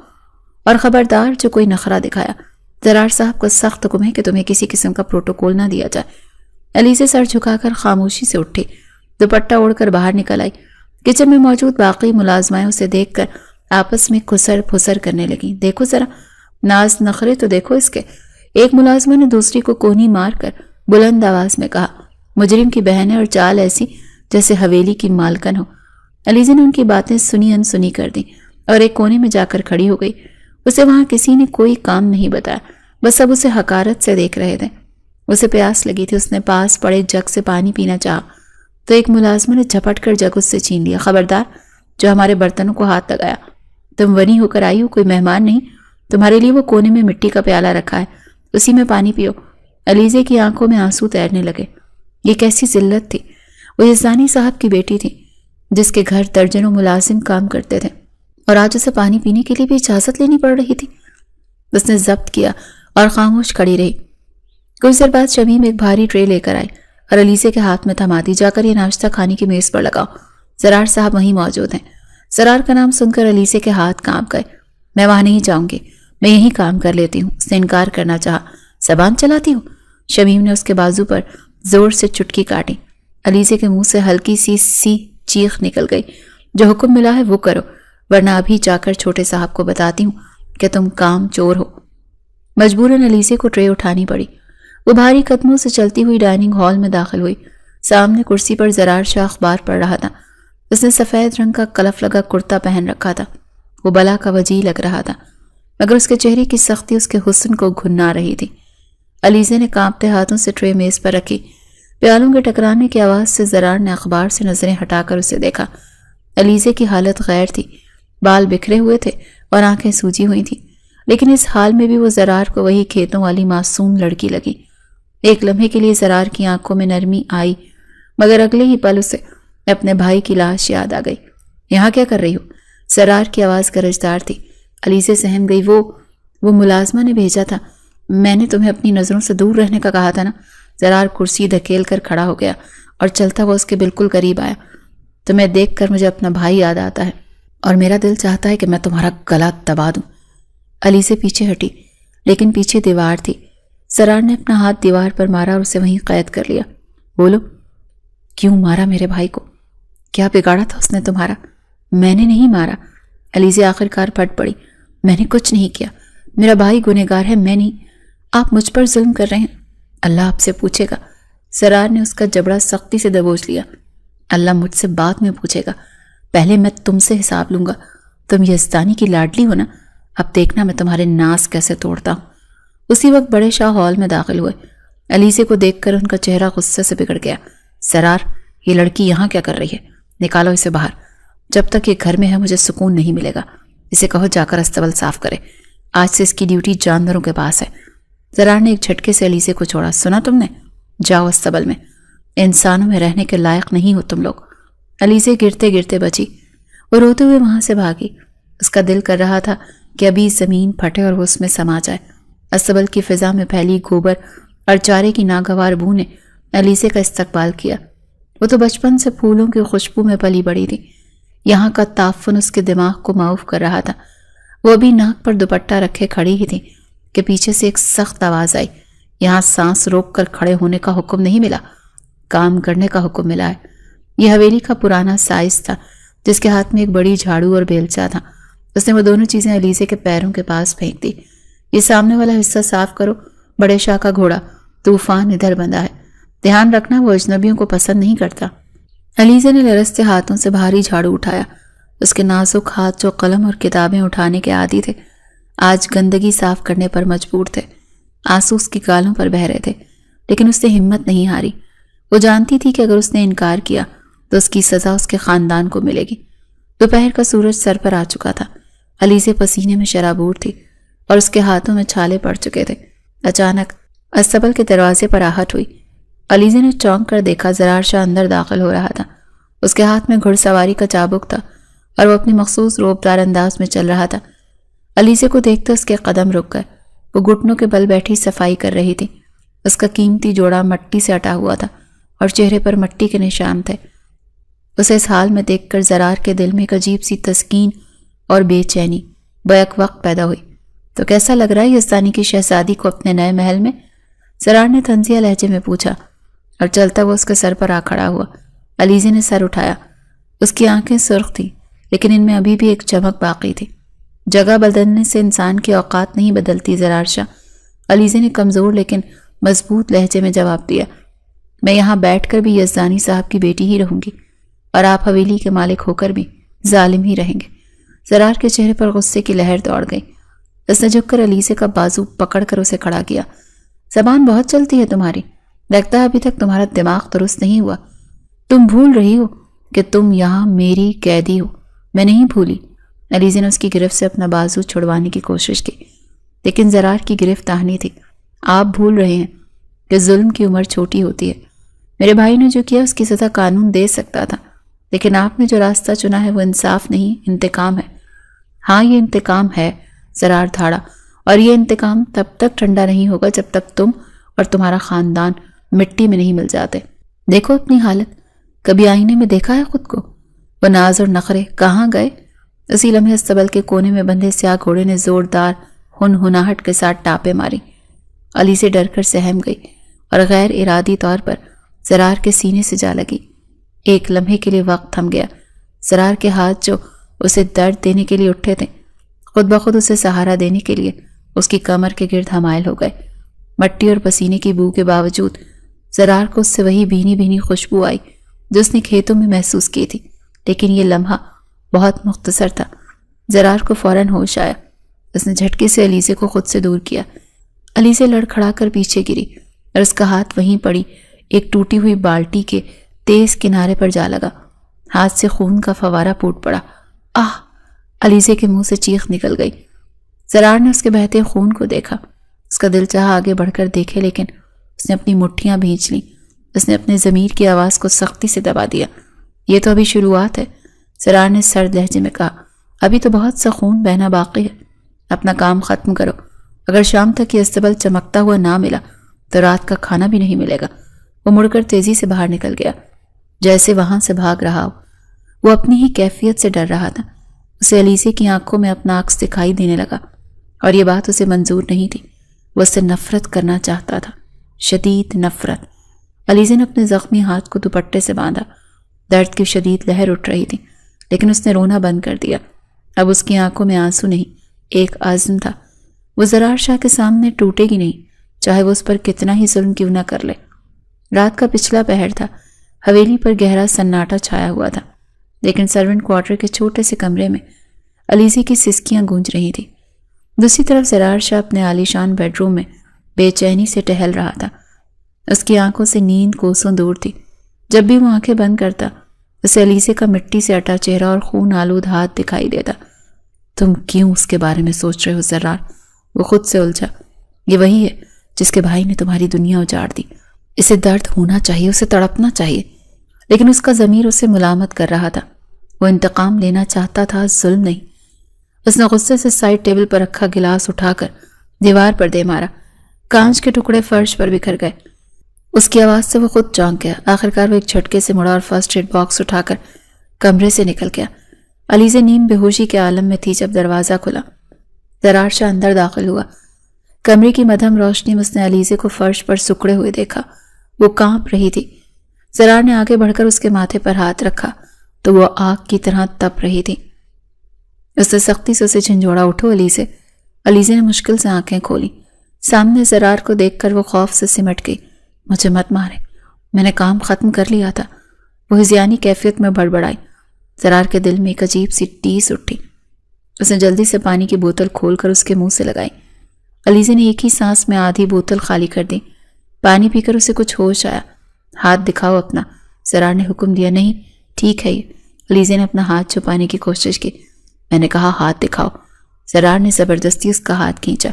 اور خبردار جو کوئی نخرہ دکھایا، زرار صاحب کا سخت حکم ہے کہ تمہیں کسی قسم کا پروٹوکول نہ دیا جائے۔ علیزے سر جھکا کر خاموشی سے اٹھی، دوپٹہ اوڑھ کر باہر نکل آئی۔ کچن میں موجود باقی ملازمائیں اسے دیکھ کر آپس میں کھسر پھسر کرنے لگیں۔ دیکھو ذرا، ناز نخرے تو دیکھو اس کے۔ ایک ملازمہ نے دوسری کو کونی مار کر بلند آواز میں کہا، مجرم کی بہن ہے اور چال ایسی جیسے حویلی کی مالکن ہو۔ علیزے نے ان کی باتیں سنی انسنی کر دیں اور ایک کونے میں جا کر کھڑی ہو گئی۔ اسے وہاں کسی نے کوئی کام نہیں بتایا، بس سب اسے حقارت سے دیکھ رہے تھے۔ اسے پیاس لگی تھی، اس نے پاس پڑے جگ سے پانی پینا چاہا تو ایک ملازمہ نے جھپٹ کر جگ اس سے چھین لیا۔ خبردار، جو ہمارے برتنوں کو ہاتھ لگایا، تم ونی ہو کر آئی ہو، کوئی مہمان نہیں، تمہارے لیے وہ کونے میں مٹی کا پیالہ رکھا ہے، اسی میں پانی پیو۔ علیزے کی آنکھوں میں آنسو تیرنے لگے۔ یہ کیسی ذلت تھی! وہ یزدانی صاحب کی بیٹی تھی جس کے گھر درجنوں ملازم کام کرتے تھے، اور آج اسے پانی پینے کے لیے بھی اجازت لینی پڑ رہی تھی۔ اس نے ضبط کیا اور خاموش کھڑی رہی۔ کچھ دیر بعد شمیم ایک بھاری ٹرے لے کر آئی اور علیزے کے ہاتھ میں تھما دی۔ جا کر یہ ناشتہ کھانے کی میز پر لگاؤ، زرار صاحب وہیں موجود ہیں۔ زرار کا نام سن کر علیزے کے ہاتھ کانپ گئے۔ میں وہاں نہیں جاؤں گی، میں یہیں کام کر لیتی ہوں، اس نے انکار کرنا چاہا۔ زبان چلاتی ہوں؟ شمیم نے اس کے بازو پر زور سے چٹکی کاٹی۔ علیزے کے منہ سے ہلکی سی چیخ نکل گئی۔ جو حکم ملا ہے وہ کرو، ورنہ ابھی جا کر چھوٹے صاحب کو بتاتی ہوں کہ تم کام چور ہو۔ مجبوراً علیزے کو ٹرے اٹھانی پڑی۔ وہ بھاری قدموں سے چلتی ہوئی ڈائننگ ہال میں داخل ہوئی۔ سامنے کرسی پر زرار شاہ اخبار پڑھ رہا تھا۔ اس نے سفید رنگ کا کلف لگا کرتا پہن رکھا تھا۔ وہ بلا کا وجی لگ رہا تھا، مگر اس کے چہرے کی سختی اس کے حسن کو گھنا رہی تھی۔ علیزے نے کانپتے ہاتھوں سے ٹرے میز پر رکھی۔ پیالوں کے ٹکرانے کی آواز سے زرار نے اخبار سے نظریں ہٹا کر اسے دیکھا۔ علیزے کی حالت غیر تھی، بال بکھرے ہوئے تھے اور آنکھیں سوجی ہوئی تھیں، لیکن اس حال میں بھی وہ زرار کو وہی کھیتوں والی معصوم لڑکی لگی۔ ایک لمحے کے لیے زرار کی آنکھوں میں نرمی آئی، مگر اگلے ہی پل اسے اپنے بھائی کی لاش یاد آ گئی۔ یہاں کیا کر رہی ہو؟ زرار کی آواز گرجدار تھی۔ علیزے سہم گئی۔ وہ ملازمہ نے بھیجا تھا، میں نے تمہیں اپنی نظروں سے دور رہنے کا کہا تھا نا۔ زرار کرسی دھکیل کر کھڑا ہو گیا اور چلتا وہ اس کے بالکل قریب آیا۔ تمہیں دیکھ کر مجھے اپنا بھائی یاد آتا ہے اور میرا دل چاہتا ہے کہ میں تمہارا گلا دبا دوں۔ علیزے پیچھے ہٹی، لیکن پیچھے دیوار تھی۔ زرار نے اپنا ہاتھ دیوار پر مارا اور اسے وہیں قید کر لیا۔ بولو، کیوں مارا میرے بھائی کو؟ کیا بگاڑا تھا اس نے تمہارا؟ میں نے نہیں مارا۔ علیزے آخرکار پھٹ پڑی۔ میں نے کچھ نہیں کیا، میرا بھائی گنہگار ہے، میں نہیں۔ آپ مجھ پر ظلم کر رہے ہیں، اللہ آپ سے پوچھے گا۔ زرار نے اس کا جبڑا سختی سے دبوچ لیا۔ اللہ مجھ سے بعد میں پوچھے گا، پہلے میں تم سے حساب لوں گا۔ تم یزدانی کی لاڈلی ہو نا، اب دیکھنا میں تمہارے ناس کیسے توڑتا ہوں۔ اسی وقت بڑے شاہ ہال میں داخل ہوئے۔ علیزے کو دیکھ کر ان کا چہرہ غصے سے بگڑ گیا۔ زرار، یہ لڑکی یہاں کیا کر رہی ہے؟ نکالو اسے باہر، جب تک یہ گھر میں ہے مجھے سکون نہیں ملے گا۔ اسے کہو جا کر استبل صاف کرے، آج سے اس کی ڈیوٹی جانوروں کے پاس ہے۔ زرار نے ایک جھٹکے سے علیزے کو چھوڑا۔ سنا تم نے؟ جاؤ استبل میں، انسانوں میں رہنے کے لائق نہیں ہو تم لوگ۔ علیزے گرتے گرتے بچی۔ وہ روتے ہوئے وہاں سے بھاگی۔ اس کا دل کر رہا تھا کہ ابھی زمین پھٹے اور وہ اس میں سما جائے۔ استبل کی فضا میں پھیلی گوبر اور چارے کی ناگوار بو نے علیزے کا استقبال کیا۔ وہ تو بچپن سے پھولوں کی خوشبو میں پلی بڑی تھی۔ یہاں کا تعفن اس کے دماغ کو معاف کر رہا تھا۔ وہ ابھی ناک پر دوپٹہ رکھے کھڑی ہی تھی کہ پیچھے سے ایک سخت آواز آئی۔ یہاں سانس روک کر کھڑے ہونے کا حکم نہیں ملا، کام کرنے کا حکم ملا ہے۔ یہ حویلی کا پرانا سائز تھا جس کے ہاتھ میں ایک بڑی جھاڑو اور بیلچا تھا۔ اس نے وہ دونوں چیزیں علیزے کے پیروں کے پاس پھینک دی۔ یہ سامنے والا حصہ صاف کرو، بڑے شاہ کا گھوڑا طوفان ادھر بندھا ہے، دھیان رکھنا وہ اجنبیوں کو پسند نہیں کرتا۔ علیزے نے لرزتے ہاتھوں سے بھاری جھاڑو اٹھایا۔ اس کے نازک ہاتھ جو قلم اور کتابیں اٹھانے کے عادی تھے آج گندگی صاف کرنے پر مجبور تھے۔ آنسو اس کی گالوں پر بہہ رہے تھے، لیکن اس نے ہمت نہیں ہاری۔ وہ جانتی تھی کہ اگر اس نے انکار کیا تو اس کی سزا اس کے خاندان کو ملے گی۔ دوپہر کا سورج سر پر آ چکا تھا۔ علیزے پسینے میں شرابور تھی اور اس کے ہاتھوں میں چھالے پڑ چکے تھے۔ اچانک استبل کے دروازے پر آہٹ ہوئی۔ علیزے نے چونک کر دیکھا، زرار شاہ اندر داخل ہو رہا تھا۔ اس کے ہاتھ میں گھڑ سواری کا چابک تھا اور وہ اپنی مخصوص روبدار انداز میں چل رہا تھا۔ علیزے کو دیکھتے اس کے قدم رک گئے۔ وہ گھٹنوں کے بل بیٹھی صفائی کر رہی تھی۔ اس کا قیمتی جوڑا مٹی سے اٹا ہوا تھا اور چہرے پر مٹی کے نشان تھے۔ اسے اس حال میں دیکھ کر زرار کے دل میں ایک عجیب سی تسکین اور بے چینی بیک وقت پیدا ہوئی۔ تو کیسا لگ رہا ہے یزدانی کی شہزادی کو اپنے نئے محل میں؟ زرار نے طنزیہ لہجے میں پوچھا اور چلتا وہ اس کے سر پر آ کھڑا ہوا۔ علیزے نے سر اٹھایا۔ اس کی آنکھیں سرخ تھیں، لیکن ان میں ابھی بھی ایک چمک باقی تھی۔ جگہ بدلنے سے انسان کی اوقات نہیں بدلتی زرار شاہ، علیزے نے کمزور لیکن مضبوط لہجے میں جواب دیا۔ میں یہاں بیٹھ کر بھی یزدانی صاحب کی بیٹی ہی رہوں گی اور آپ حویلی کے مالک ہو کر بھی ظالم ہی رہیں گے۔ زرار کے چہرے پر غصے کی لہر دوڑ گئی۔ اس نے جھک کر علیزے کا بازو پکڑ کر اسے کھڑا کیا۔ زبان بہت چلتی ہے تمہاری، لگتا ہے ابھی تک تمہارا دماغ درست نہیں ہوا۔ تم بھول رہی ہو کہ تم یہاں میری قیدی ہو۔ میں نہیں بھولی۔ علیزے نے اس کی گرفت سے اپنا بازو چھڑوانے کی کوشش کی، لیکن زرار کی گرفت تاہنی تھی۔ آپ بھول رہے ہیں کہ ظلم کی عمر چھوٹی ہوتی ہے۔ میرے بھائی نے جو کیا اس کی سزا قانون دے سکتا تھا، لیکن آپ نے جو راستہ چنا ہے وہ انصاف نہیں، انتقام ہے۔ ہاں یہ انتقام ہے، زرار دھاڑا، اور یہ انتقام تب تک ٹھنڈا نہیں ہوگا جب تک تم اور تمہارا خاندان مٹی میں نہیں مل جاتے۔ دیکھو اپنی حالت، کبھی آئینے میں دیکھا ہے خود کو؟ وہ ناز اور نخرے کہاں گئے؟ اسی لمحے استبل کے کونے میں بندھے سیاہ گھوڑے نے زوردار ہنہناہٹ کے ساتھ ٹاپے ماری۔ علی سے ڈر کر سہم گئی اور غیر ارادی طور پر زرار کے سینے سے جا لگی۔ ایک لمحے کے لیے وقت تھم گیا۔ زرار کے ہاتھ جو اسے درد دینے کے لیے اٹھے تھے، خود بخود اسے سہارا دینے کے لیے اس کی کمر کے گرد حمائل ہو گئے۔ مٹی اور پسینے کی بو کے باوجود زرار کو اس سے وہی بھینی بھینی خوشبو آئی جو اس نے کھیتوں میں محسوس کی تھی، لیکن یہ لمحہ بہت مختصر تھا۔ زرار کو فوراً ہوش آیا۔ اس نے جھٹکے سے علیزے کو خود سے دور کیا۔ علیزے لڑکھڑا کر پیچھے گری اور اس کا ہاتھ وہیں پڑی ایک ٹوٹی ہوئی بالٹی کے تیز کنارے پر جا لگا۔ ہاتھ سے خون کا فوارہ پھوٹ پڑا۔ آہ! علیزے کے منہ سے چیخ نکل گئی۔ زرار نے اس کے بہتے خون کو دیکھا۔ اس کا دل چاہا آگے بڑھ کر دیکھے، لیکن اس نے اپنی مٹھیاں بھینچ لیں۔ اس نے اپنے ضمیر کی آواز کو سختی سے دبا دیا۔ یہ تو ابھی شروعات ہے، زرار نے سرد لہجے میں کہا۔ ابھی تو بہت سا خون بہنا باقی ہے۔ اپنا کام ختم کرو۔ اگر شام تک یہ استبل چمکتا ہوا نہ ملا تو رات کا کھانا بھی نہیں ملے گا۔ وہ مڑ کر تیزی سے باہر نکل گیا، جیسے وہاں سے بھاگ رہا ہو۔ وہ اپنی ہی کیفیت سے ڈر رہا تھا۔ اسے علیزے کی آنکھوں میں اپنا عکس دکھائی دینے لگا، اور یہ بات اسے منظور نہیں تھی۔ وہ اس سے نفرت کرنا چاہتا تھا، شدید نفرت۔ علیزے نے اپنے زخمی ہاتھ کو دوپٹے سے باندھا۔ درد کی شدید لہر اٹھ رہی تھی، لیکن اس نے رونا بند کر دیا۔ اب اس کی آنکھوں میں آنسو نہیں، ایک عزم تھا۔ وہ زرار شاہ کے سامنے ٹوٹے گی نہیں، چاہے وہ اس پر کتنا ہی ظلم کیوں نہ کر لے۔ رات کا پچھلا پہر تھا۔ حویلی پر گہرا سناٹا چھایا ہوا تھا، لیکن سرونٹ کوارٹر کے چھوٹے سے کمرے میں علیزے کی سسکیاں گونج رہی تھی۔ دوسری طرف زرار شاہ اپنے عالیشان بیڈ روم میں بے چینی سے ٹہل رہا تھا۔ اس کی آنکھوں سے نیند کوسوں دور تھی۔ جب بھی وہ آنکھیں بند کرتا، اسے علیزے کا مٹی سے اٹا چہرہ اور خون آلود ہاتھ دکھائی دیتا۔ تم کیوں اس کے بارے میں سوچ رہے ہو زرار؟ وہ خود سے الجھا۔ یہ وہی ہے جس کے بھائی نے تمہاری دنیا اجاڑ دی۔ اسے درد ہونا چاہیے، اسے تڑپنا چاہیے، لیکن اس کا ضمیر اسے ملامت کر رہا تھا۔ وہ انتقام لینا چاہتا تھا، ظلم نہیں۔ اس نے غصے سے سائڈ ٹیبل پر رکھا گلاس اٹھا کر دیوار پر دے مارا۔ کانچ کے ٹکڑے فرش پر بکھر گئے۔ اس کی آواز سے وہ خود چونک گیا۔ آخرکار وہ ایک جھٹکے سے مڑا اور فرسٹ ایڈ باکس اٹھا کر کمرے سے نکل گیا۔ علیزے نیم بے ہوشی کے عالم میں تھی جب دروازہ کھلا۔ زرار شاہ اندر داخل ہوا۔ کمرے کی مدھم روشنی میں اس نے علیزے کو فرش پر سکڑے ہوئے دیکھا۔ وہ کانپ رہی تھی۔ زرار نے آگے بڑھ کر اس کے ماتھے پر ہاتھ رکھا تو وہ آگ کی طرح تپ رہی تھی۔ اس نے سختی سے اسے جھنجھوڑا، اٹھو علیزے۔ علیزے نے مشکل سے آنکھیں کھولی۔ سامنے زرار کو دیکھ کر وہ خوف سے سمٹ گئی۔ مجھے مت مارے، میں نے کام ختم کر لیا تھا، وہ ہذیانی کیفیت میں بڑبڑائی۔ زرار کے دل میں ایک عجیب سی ٹیس اٹھی۔ اس نے جلدی سے پانی کی بوتل کھول کر اس کے منہ سے لگائی۔ علیزے نے ایک ہی سانس میں آدھی بوتل خالی کر دی۔ پانی پی کر اسے کچھ ہوش آیا۔ ہاتھ دکھاؤ اپنا، زرار نے حکم دیا۔ نہیں ٹھیک ہے یہ۔ علیزے نے اپنا ہاتھ چھپانے کی کوشش کی۔ میں نے کہا ہاتھ دکھاؤ۔ زرار نے زبردستی اس کا ہاتھ کھینچا،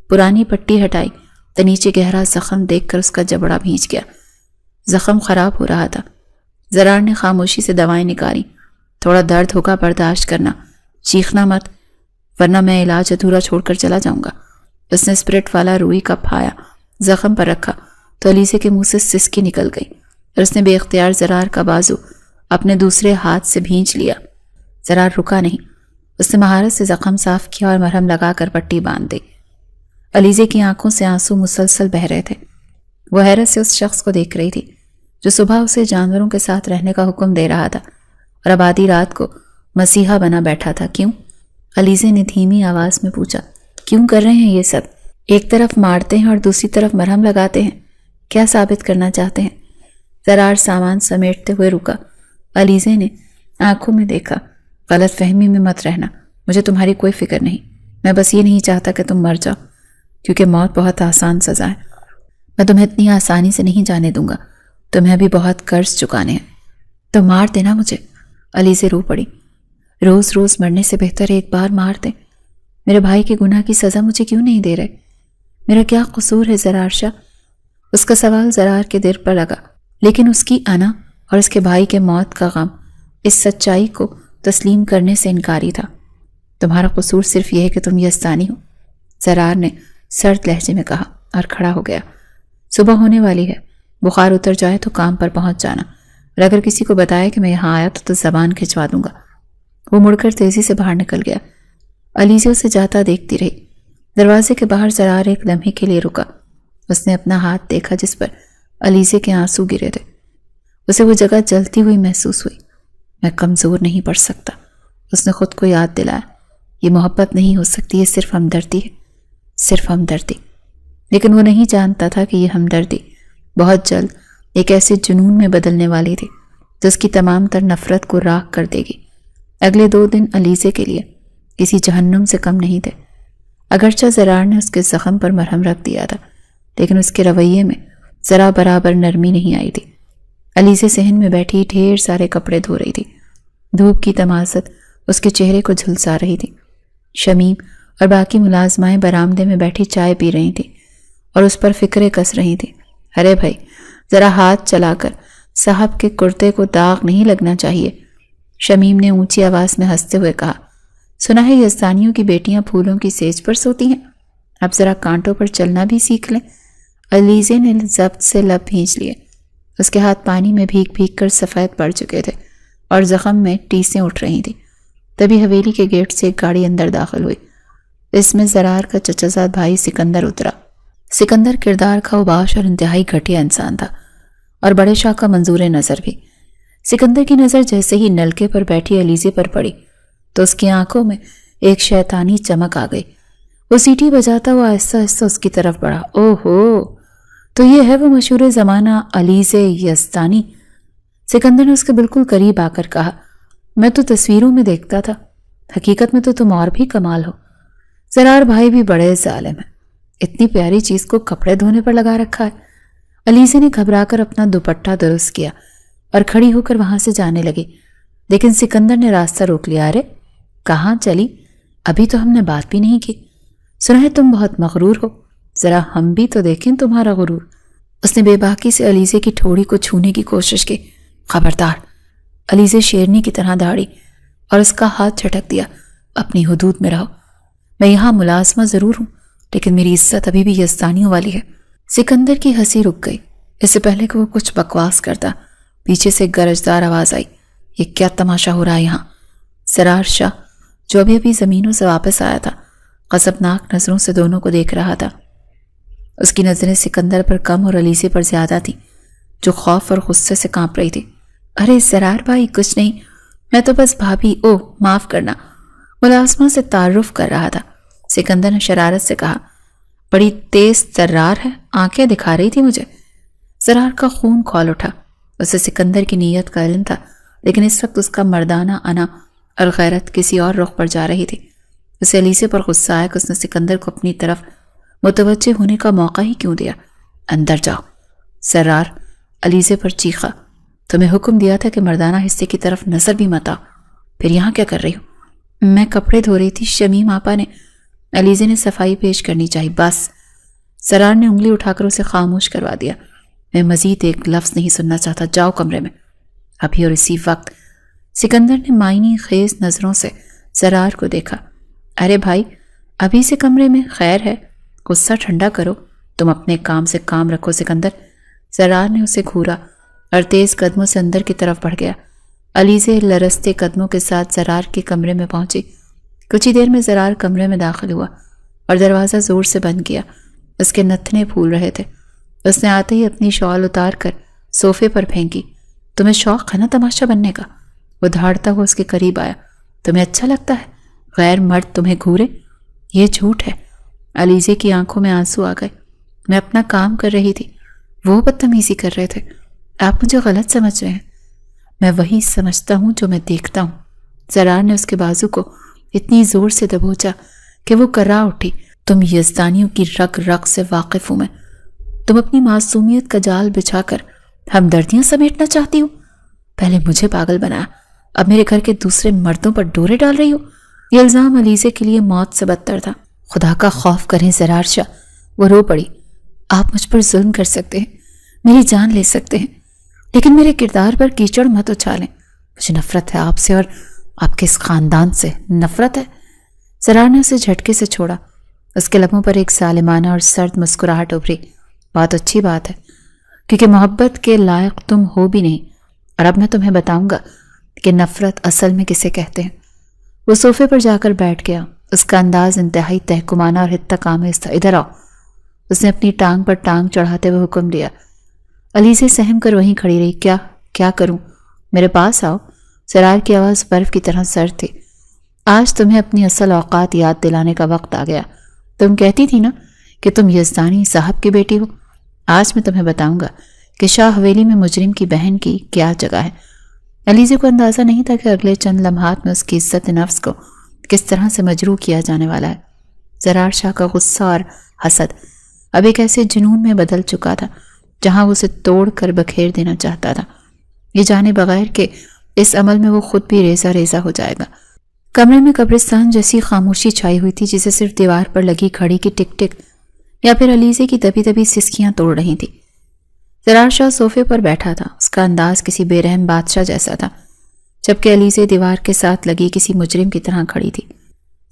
پرانی پٹی ہٹائی تو نیچے گہرا زخم دیکھ کر اس کا جبڑا بھینچ گیا۔ زخم خراب ہو رہا تھا۔ زرار نے خاموشی سے دوائیں نکالی۔ تھوڑا درد ہوگا، برداشت کرنا، چیخنا مت، ورنہ میں علاج ادھورا چھوڑ کر چلا جاؤں گا۔ اس نے اسپرٹ والا روئی کا پھایا زخم پر رکھا تو علیزے کے منہ سے سسکی نکل گئی اور اس نے بے اختیار زرار کا بازو اپنے دوسرے ہاتھ سے بھینچ لیا۔ زرار رکا نہیں۔ اس نے مہارت سے زخم صاف کیا اور مرہم لگا کر پٹی باندھ دی۔ علیزے کی آنکھوں سے آنسو مسلسل بہہ رہے تھے۔ وہ حیرت سے اس شخص کو دیکھ رہی تھی جو صبح اسے جانوروں کے ساتھ رہنے کا حکم دے رہا تھا اور اب آدھی رات کو مسیحا بنا بیٹھا تھا۔ کیوں؟ علیزے نے دھیمی آواز میں پوچھا۔ کیوں کر رہے ہیں یہ سب؟ ایک طرف مارتے ہیں اور دوسری طرف مرہم لگاتے ہیں، کیا ثابت کرنا چاہتے ہیں؟ زرار سامان سمیٹتے ہوئے رکا۔ علیزے نے آنکھوں میں دیکھا۔ غلط فہمی میں مت رہنا، مجھے تمہاری کوئی فکر نہیں، میں بس یہ نہیں چاہتا کہ تم مر جاؤ، کیونکہ موت بہت آسان سزا ہے۔ میں تمہیں اتنی آسانی سے نہیں جانے دوں گا، تمہیں ابھی بہت قرض چکانے ہیں۔ تو مار دینا مجھے، علیزے رو پڑی۔ روز روز مرنے سے بہتر ایک بار مار دیں۔ میرے بھائی کے گناہ کی سزا مجھے کیوں نہیں دے رہے؟ میرا کیا قصور ہے زرار شاہ؟ اس کا سوال زرار کے دل پر لگا، لیکن اس کی انا اور اس کے بھائی کے موت کا غم اس سچائی کو تسلیم کرنے سے انکاری تھا۔ تمہارا قصور صرف یہ ہے کہ تم یزدانی ہو، زرار نے سرد لہجے میں کہا اور کھڑا ہو گیا۔ صبح ہونے والی ہے، بخار اتر جائے تو کام پر پہنچ جانا، اور اگر کسی کو بتایا کہ میں یہاں آیا تو زبان کھنچوا دوں گا۔ وہ مڑ کر تیزی سے باہر نکل گیا۔ علیزے اسے جاتا دیکھتی رہی۔ دروازے کے باہر زرار ایک لمحے کے لیے رکا۔ اس نے اپنا ہاتھ دیکھا جس پر علیزے کے آنسو گرے تھے۔ اسے وہ جگہ جلتی ہوئی محسوس ہوئی۔ میں کمزور نہیں پڑ سکتا، اس نے خود کو یاد دلایا۔ یہ محبت نہیں ہو سکتی، یہ صرف ہمدردی ہے، صرف ہمدردی۔ لیکن وہ نہیں جانتا تھا کہ یہ ہمدردی بہت جلد ایک ایسے جنون میں بدلنے والی تھی جو اس کی تمام تر نفرت کو راکھ کر دے گی۔ اگلے 2 دن علیزے کے لیے کسی جہنم سے کم نہیں تھے۔ اگرچہ زرار نے اس کے زخم پر مرہم رکھ دیا تھا، لیکن اس کے رویے میں ذرا برابر نرمی نہیں آئی تھی۔ علیزے صحن میں بیٹھی ڈھیر سارے کپڑے دھو رہی تھی۔ دھوپ کی تمازت اس کے چہرے کو جھلسا رہی تھی۔ شمیم اور باقی ملازمائیں برآمدے میں بیٹھی چائے پی رہی تھیں اور اس پر فکریں کس رہی تھیں۔ ارے بھائی، ذرا ہاتھ چلا کر، صاحب کے کرتے کو داغ نہیں لگنا چاہیے، شمیم نے اونچی آواز میں ہنستے ہوئے کہا۔ سنا ہے یزدانیوں کی بیٹیاں پھولوں کی سیج پر سوتی ہیں، اب ذرا کانٹوں پر چلنا بھی سیکھ لیں۔ علیزے نے ضبط سے لب بھینچ لیے۔ اس کے ہاتھ پانی میں بھیگ بھیگ کر سفید پڑ چکے تھے اور زخم میں ٹیسیں اٹھ رہی تھیں۔ تبھی حویلی کے گیٹ سے ایک گاڑی اندر داخل ہوئی۔ اس میں زرار کا چچا زاد بھائی سکندر اترا۔ سکندر کردار کا اوباش اور انتہائی گھٹیا انسان تھا، اور بڑے شاہ کا منظور نظر بھی۔ سکندر کی نظر جیسے ہی نلکے پر بیٹھی علیزے پر پڑی تو اس کی آنکھوں میں ایک شیطانی چمک آ گئی۔ وہ سیٹی بجاتا ہوا آہستہ آہستہ اس کی طرف بڑھا۔ اوہ ہو، تو یہ ہے وہ مشہور زمانہ علیزے یزدانی؟ سکندر نے اس کے بالکل قریب آ کر کہا۔ میں تو تصویروں میں دیکھتا تھا، حقیقت میں تو تم اور بھی کمال ہو۔ زرار بھائی بھی بڑے ظالم ہیں، اتنی پیاری چیز کو کپڑے دھونے پر لگا رکھا ہے۔ علیزے نے گھبرا کر اپنا دوپٹہ درست کیا اور کھڑی ہو کر وہاں سے جانے لگی، لیکن سکندر نے راستہ روک لیا۔ ارے کہاں چلی؟ ابھی تو ہم نے بات بھی نہیں کی۔ سنا ہے تم بہت مغرور ہو، ذرا ہم بھی تو دیکھیں تمہارا غرور۔ اس نے بے باکی سے علیزے کی ٹھوڑی کو چھونے کی کوشش کی۔ خبردار، علیزے شیرنی کی طرح داڑھی اور اس کا ہاتھ جھٹک دیا۔ اپنی حدود میں رہو، میں یہاں ملازمہ ضرور ہوں، لیکن میری عزت ابھی بھی یزدانیوں والی ہے۔ سکندر کی ہنسی رک گئی۔ اس سے پہلے کہ وہ کچھ بکواس کرتا، پیچھے سے گرجدار آواز آئی۔ یہ کیا تماشا ہو رہا ہے یہاں؟ زرار شاہ، جو ابھی زمینوں سے واپس آیا تھا، غضبناک نظروں سے دونوں کو دیکھ رہا تھا۔ اس کی نظریں سکندر پر کم اور علیزے پر زیادہ تھیں، جو خوف اور غصے سے کانپ رہی تھی۔ ارے زرار بھائی، کچھ نہیں، میں تو بس بھابھی، معاف کرنا، ملازمہ سے تعارف کر رہا تھا، سکندر نے شرارت سے کہا۔ بڑی تیز ترار ہے، آنکھیں دکھا رہی تھی مجھے۔ زرار کا خون کھول اٹھا۔ اسے سکندر کی نیت کا علم تھا، لیکن اس وقت اس کا مردانہ انا اور غیرت کسی اور رخ پر جا رہی تھی۔ اسے علیزے پر غصہ آیا کہ اس نے سکندر کو اپنی طرف متوجہ ہونے کا موقع ہی کیوں دیا۔ اندر جاؤ، زرار علیزے پر چیخا۔ تمہیں حکم دیا تھا کہ مردانہ حصے کی طرف نظر بھی مت آؤ، پھر یہاں کیا کر رہی ہو؟ میں کپڑے دھو رہی تھی، شمیم آپا نے، علیزے نے صفائی پیش کرنی چاہی۔ بس، زرار نے انگلی اٹھا کر اسے خاموش کروا دیا۔ میں مزید ایک لفظ نہیں سننا چاہتا، جاؤ کمرے میں ابھی اور اسی وقت۔ سکندر نے معنی خیز نظروں سے زرار کو دیکھا۔ ارے بھائی، ابھی سے کمرے میں؟ خیر ہے، غصہ ٹھنڈا کرو، تم اپنے کام سے کام رکھو سکندر۔ زرار نے اسے گھورا اور تیز قدموں سے اندر کی طرف بڑھ گیا۔ علیزے لرزتے قدموں کے ساتھ زرار کے کمرے میں پہنچی۔ کچھ ہی دیر میں زرار کمرے میں داخل ہوا اور دروازہ زور سے بند کیا۔ اس کے نتھنے پھول رہے تھے۔ اس نے آتے ہی اپنی شال اتار کر صوفے پر پھینکی۔ تمہیں شوق ہے نا تماشا بننے کا؟ وہ دھاڑتا ہوا اس کے قریب آیا۔ تمہیں اچھا لگتا ہے غیر مرد تمہیں گھورے؟ یہ جھوٹ ہے۔ علیزے کی آنکھوں میں آنسو آ گئے۔ میں اپنا کام کر رہی تھی، وہ بدتمیزی کر رہے تھے۔ آپ مجھے غلط سمجھ رہے ہیں۔ میں وہی سمجھتا ہوں جو میں دیکھتا ہوں۔ زرار نے اس کے بازو کو اتنی زور سے دبوچا کہ وہ کرا اٹھی۔ تم یزدانیوں کی رگ رگ سے واقف ہوں میں۔ تم اپنی معصومیت کا جال بچھا کر ہمدردیاں سمیٹنا چاہتی ہو۔ پہلے مجھے پاگل بنایا، اب میرے گھر کے دوسرے مردوں پر ڈورے ڈال رہی ہو۔ یہ الزام علیزے کے لیے موت سے بدتر تھا۔ خدا کا خوف کریں زرار شاہ، وہ رو پڑی۔ آپ مجھ پر ظلم کر سکتے ہیں، میری جان لے سکتے ہیں، لیکن میرے کردار پر کیچڑ مت اچھالیں۔ مجھے نفرت ہے آپ سے اور آپ کے اس خاندان سے نفرت ہے۔ زرار نے اسے جھٹکے سے چھوڑا۔ اس کے لبوں پر ایک ظالمانہ اور سرد مسکراہٹ ابھری۔ بہت اچھی بات ہے، کیونکہ محبت کے لائق تم ہو بھی نہیں، اور اب میں تمہیں بتاؤں گا کہ نفرت اصل میں کسے کہتے ہیں۔ وہ صوفے پر جا کر بیٹھ گیا۔ اس کا انداز انتہائی تحکمانہ اور حد تک آمیز تھا۔ ادھر آؤ، اس نے اپنی ٹانگ پر ٹانگ چڑھاتے ہوئے حکم دیا۔ علیزے سہم کر وہیں کھڑی رہی۔ کیا کروں؟ میرے پاس آؤ۔ زرار کی آواز برف کی طرح سرد تھی۔ آج تمہیں اپنی اصل اوقات یاد دلانے کا وقت آ گیا۔ تم کہتی تھی نا کہ تم یزدانی صاحب کی بیٹی ہو۔ آج میں تمہیں بتاؤں گا کہ شاہ حویلی میں مجرم کی بہن کی کیا جگہ ہے۔ علیزے کو اندازہ نہیں تھا کہ اگلے چند لمحات میں اس کی عزت نفس کو کس طرح سے مجروح کیا جانے والا ہے۔ زرار شاہ کا غصہ اور حسد اب ایک ایسے جنون میں بدل چکا تھا جہاں وہ اسے توڑ کر بکھیر دینا چاہتا تھا، یہ جانے بغیر کہ اس عمل میں وہ خود بھی ریزہ ریزہ ہو جائے گا۔ کمرے میں قبرستان جیسی خاموشی چھائی ہوئی تھی، جسے صرف دیوار پر لگی گھڑی کی ٹک ٹک یا پھر علیزے کی دبی دبی سسکیاں توڑ رہی تھی۔ زرار شاہ صوفے پر بیٹھا تھا۔ اس کا انداز کسی بے رحم بادشاہ جیسا تھا، جبکہ علیزے دیوار کے ساتھ لگی کسی مجرم کی طرح کھڑی تھی۔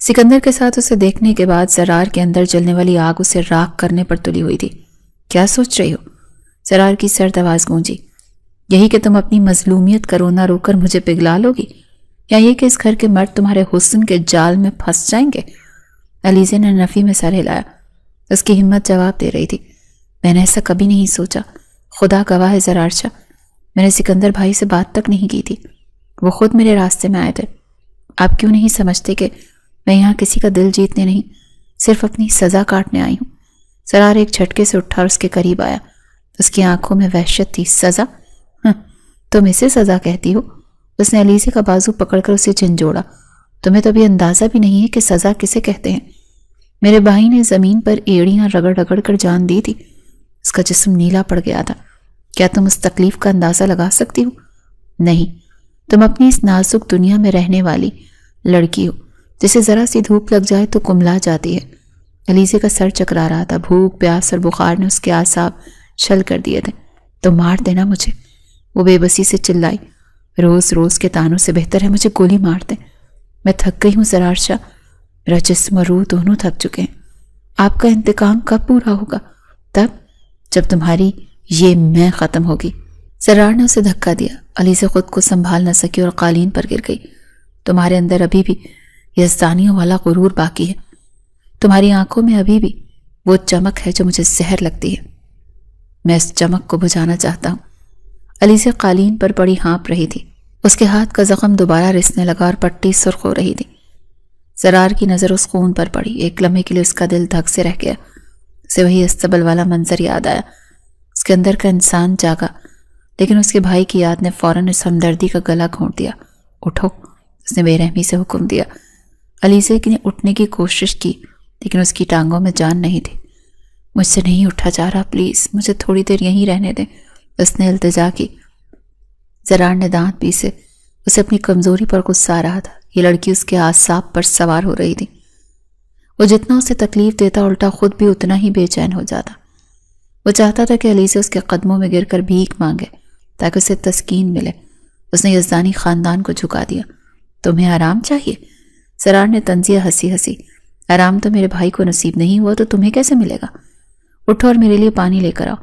سکندر کے ساتھ اسے دیکھنے کے بعد زرار کے اندر جلنے والی آگ اسے راکھ کرنے پر تلی ہوئی تھی۔ کیا سوچ رہی ہو؟ زرار کی سرد آواز گونجی۔ یہی کہ تم اپنی مظلومیت کا رونا رو کر مجھے پگھلا لو گی، یا یہ کہ اس گھر کے مرد تمہارے حسن کے جال میں پھنس جائیں گے؟ علیزے نے نفی میں سر ہلایا۔ اس کی ہمت جواب دے رہی تھی۔ میں نے ایسا کبھی نہیں سوچا، خدا گواہ ہے زرار شاہ، میں نے سکندر بھائی سے بات تک نہیں کی تھی، وہ خود میرے راستے میں آئے تھے۔ آپ کیوں نہیں سمجھتے کہ میں یہاں کسی کا دل جیتنے نہیں، صرف اپنی سزا کاٹنے آئی ہوں؟ زرار ایک جھٹکے سے اٹھا اور اس کے قریب آیا۔ اس کی آنکھوں میں وحشت تھی۔ سزا؟ تم اسے سزا کہتی ہو؟ اس نے علیزے کا بازو پکڑ کر اسے جھنجھوڑا۔ تمہیں تو ابھی اندازہ بھی نہیں ہے کہ سزا کسے کہتے ہیں۔ میرے بھائی نے زمین پر ایڑیاں رگڑ رگڑ کر جان دی تھی، اس کا جسم نیلا پڑ گیا تھا۔ کیا تم اس تکلیف کا اندازہ لگا سکتی ہو؟ نہیں، تم اپنی اس نازک دنیا میں رہنے والی لڑکی ہو جسے ذرا سی دھوپ لگ جائے تو کملا جاتی ہے۔ علیزے کا سر چکرا رہا تھا۔ بھوک، پیاس اور بخار نے اس کے اعصاب چھل کر دیے تھے۔ تو مار دینا مجھے، وہ بے بسی سے چلائی۔ روز روز کے تانوں سے بہتر ہے مجھے گولی مار دیں۔ میں تھک گئی ہوں زرار شاہ، میرا جسم اور روح دونوں تھک چکے ہیں۔ آپ کا انتقام کب پورا ہوگا؟ تب جب تمہاری یہ میں ختم ہوگی۔ زرار نے اسے دھکا دیا۔ علیزے خود کو سنبھال نہ سکی اور قالین پر گر گئی۔ تمہارے اندر ابھی بھی یزدانیوں والا غرور باقی ہے، تمہاری آنکھوں میں ابھی بھی وہ چمک ہے جو مجھے زہر لگتی ہے۔ میں اس چمک کو بجھانا چاہتا ہوں۔ علیزے قالین پر پڑی ہانپ رہی تھی۔ اس کے ہاتھ کا زخم دوبارہ رسنے لگا اور پٹی سرخ ہو رہی تھی۔ زرار کی نظر اس خون پر پڑی۔ ایک لمحے کے لیے اس کا دل دھک سے رہ گیا۔ اسے وہی استبل والا منظر یاد آیا۔ اس کے اندر کا انسان جاگا، لیکن اس کے بھائی کی یاد نے فوراً اس ہمدردی کا گلا گھونٹ دیا۔ اٹھو، اس نے بے رحمی سے حکم دیا۔ علیزے نے اٹھنے کی کوشش کی، لیکن اس کی ٹانگوں میں جان نہیں تھی۔ مجھ سے نہیں اٹھا جا رہا، پلیز مجھے تھوڑی دیر یہیں رہنے دیں، اس نے التجا کی۔ زرار نے دانت پیسے۔ اسے اپنی کمزوری پر غصہ آ رہا تھا۔ یہ لڑکی اس کے اعصاب پر سوار ہو رہی تھی۔ وہ جتنا اسے تکلیف دیتا الٹا خود بھی اتنا ہی بے چین ہو جاتا۔ وہ چاہتا تھا کہ علیزے اس کے قدموں میں گر کر بھیک مانگے تاکہ اسے تسکین ملے۔ اس نے یزدانی خاندان کو جھکا دیا۔ تمہیں آرام چاہیے؟ زرار نے طنزیہ ہنسی ہنسی۔ آرام تو میرے بھائی کو نصیب نہیں ہوا تو تمہیں کیسے ملے گا؟ اٹھو اور میرے لیے پانی لے کر آؤ۔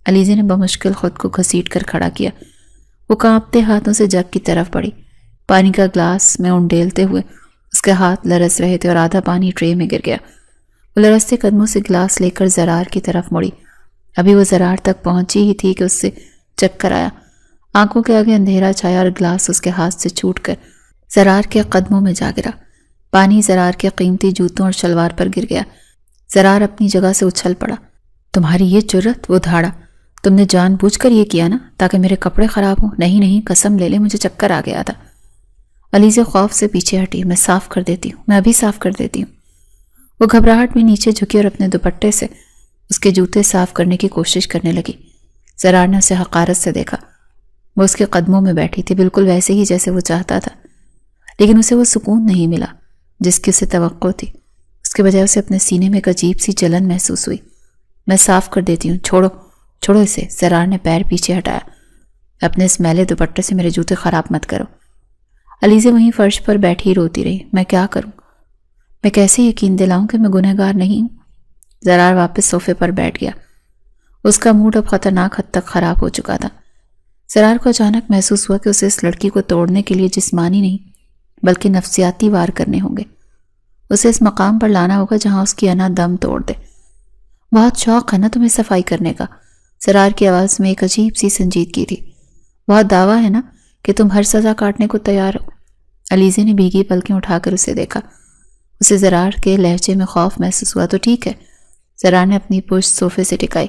علیزے نے بمشکل خود کو گھسیٹ کر کھڑا کیا۔ وہ کانپتے ہاتھوں سے جگ کی طرف بڑھی۔ پانی کا گلاس میں انڈیلتے ہوئے اس کے ہاتھ لرز رہے تھے اور آدھا پانی ٹرے میں گر گیا۔ وہ لرزتے قدموں سے گلاس لے کر زرار کی طرف مڑی۔ ابھی وہ زرار تک پہنچی ہی تھی کہ اس سے چکر آیا۔ آنکھوں کے آگے اندھیرا چھایا اور گلاس اس کے ہاتھ سے چھوٹ کر زرار کے قدموں میں جا گرا۔ پانی زرار کے قیمتی جوتوں اور شلوار پر گر گیا۔ زرار اپنی جگہ سے اچھل پڑا۔ تمہاری یہ جرت؟ وہ دھاڑا۔ تم نے جان بوجھ کر یہ کیا نا تاکہ میرے کپڑے خراب ہوں؟ نہیں نہیں، قسم لے لے، مجھے چکر آ گیا تھا۔ علیزے خوف سے پیچھے ہٹی۔ میں صاف کر دیتی ہوں، میں ابھی صاف کر دیتی ہوں۔ وہ گھبراہٹ میں نیچے جھکی اور اپنے دوپٹے سے اس کے جوتے صاف کرنے کی کوشش کرنے لگی۔ زرار نے اسے حقارت سے دیکھا۔ وہ اس کے قدموں میں بیٹھی تھی، بالکل ویسے ہی جیسے وہ چاہتا تھا، لیکن اسے وہ سکون نہیں ملا جس کی اسے توقع تھی۔ اس کے بجائے اسے اپنے سینے میں ایک عجیب سی جلن محسوس ہوئی۔ میں صاف کر دیتی ہوں، چھوڑو اسے۔ زرار نے پیر پیچھے ہٹایا۔ اپنے اس میلے دوپٹے سے میرے جوتے خراب مت کرو۔ علیزہ وہیں فرش پر بیٹھی روتی رہی۔ میں کیا کروں؟ میں کیسے یقین دلاؤں کہ میں گنہگار نہیں ہوں؟ زرار واپس صوفے پر بیٹھ گیا۔ اس کا موڈ اب خطرناک حد تک خراب ہو چکا تھا۔ زرار کو اچانک محسوس ہوا کہ اسے اس لڑکی کو توڑنے کے لیے جسمانی نہیں بلکہ نفسیاتی وار کرنے ہوں گے۔ اسے اس مقام پر لانا ہوگا جہاں اس کی انا دم توڑ دے۔ بہت شوق ہے نا تمہیں صفائی کرنے کا؟ زرار کی آواز میں ایک عجیب سی سنجیدگی تھی۔ بہت دعویٰ ہے نا کہ تم ہر سزا کاٹنے کو تیار ہو؟ علیزہ نے بھیگی پلکیں اٹھا کر اسے دیکھا۔ اسے زرار کے لہجے میں خوف محسوس ہوا۔ تو ٹھیک ہے۔ زرار نے اپنی پشت صوفے سے ٹکائی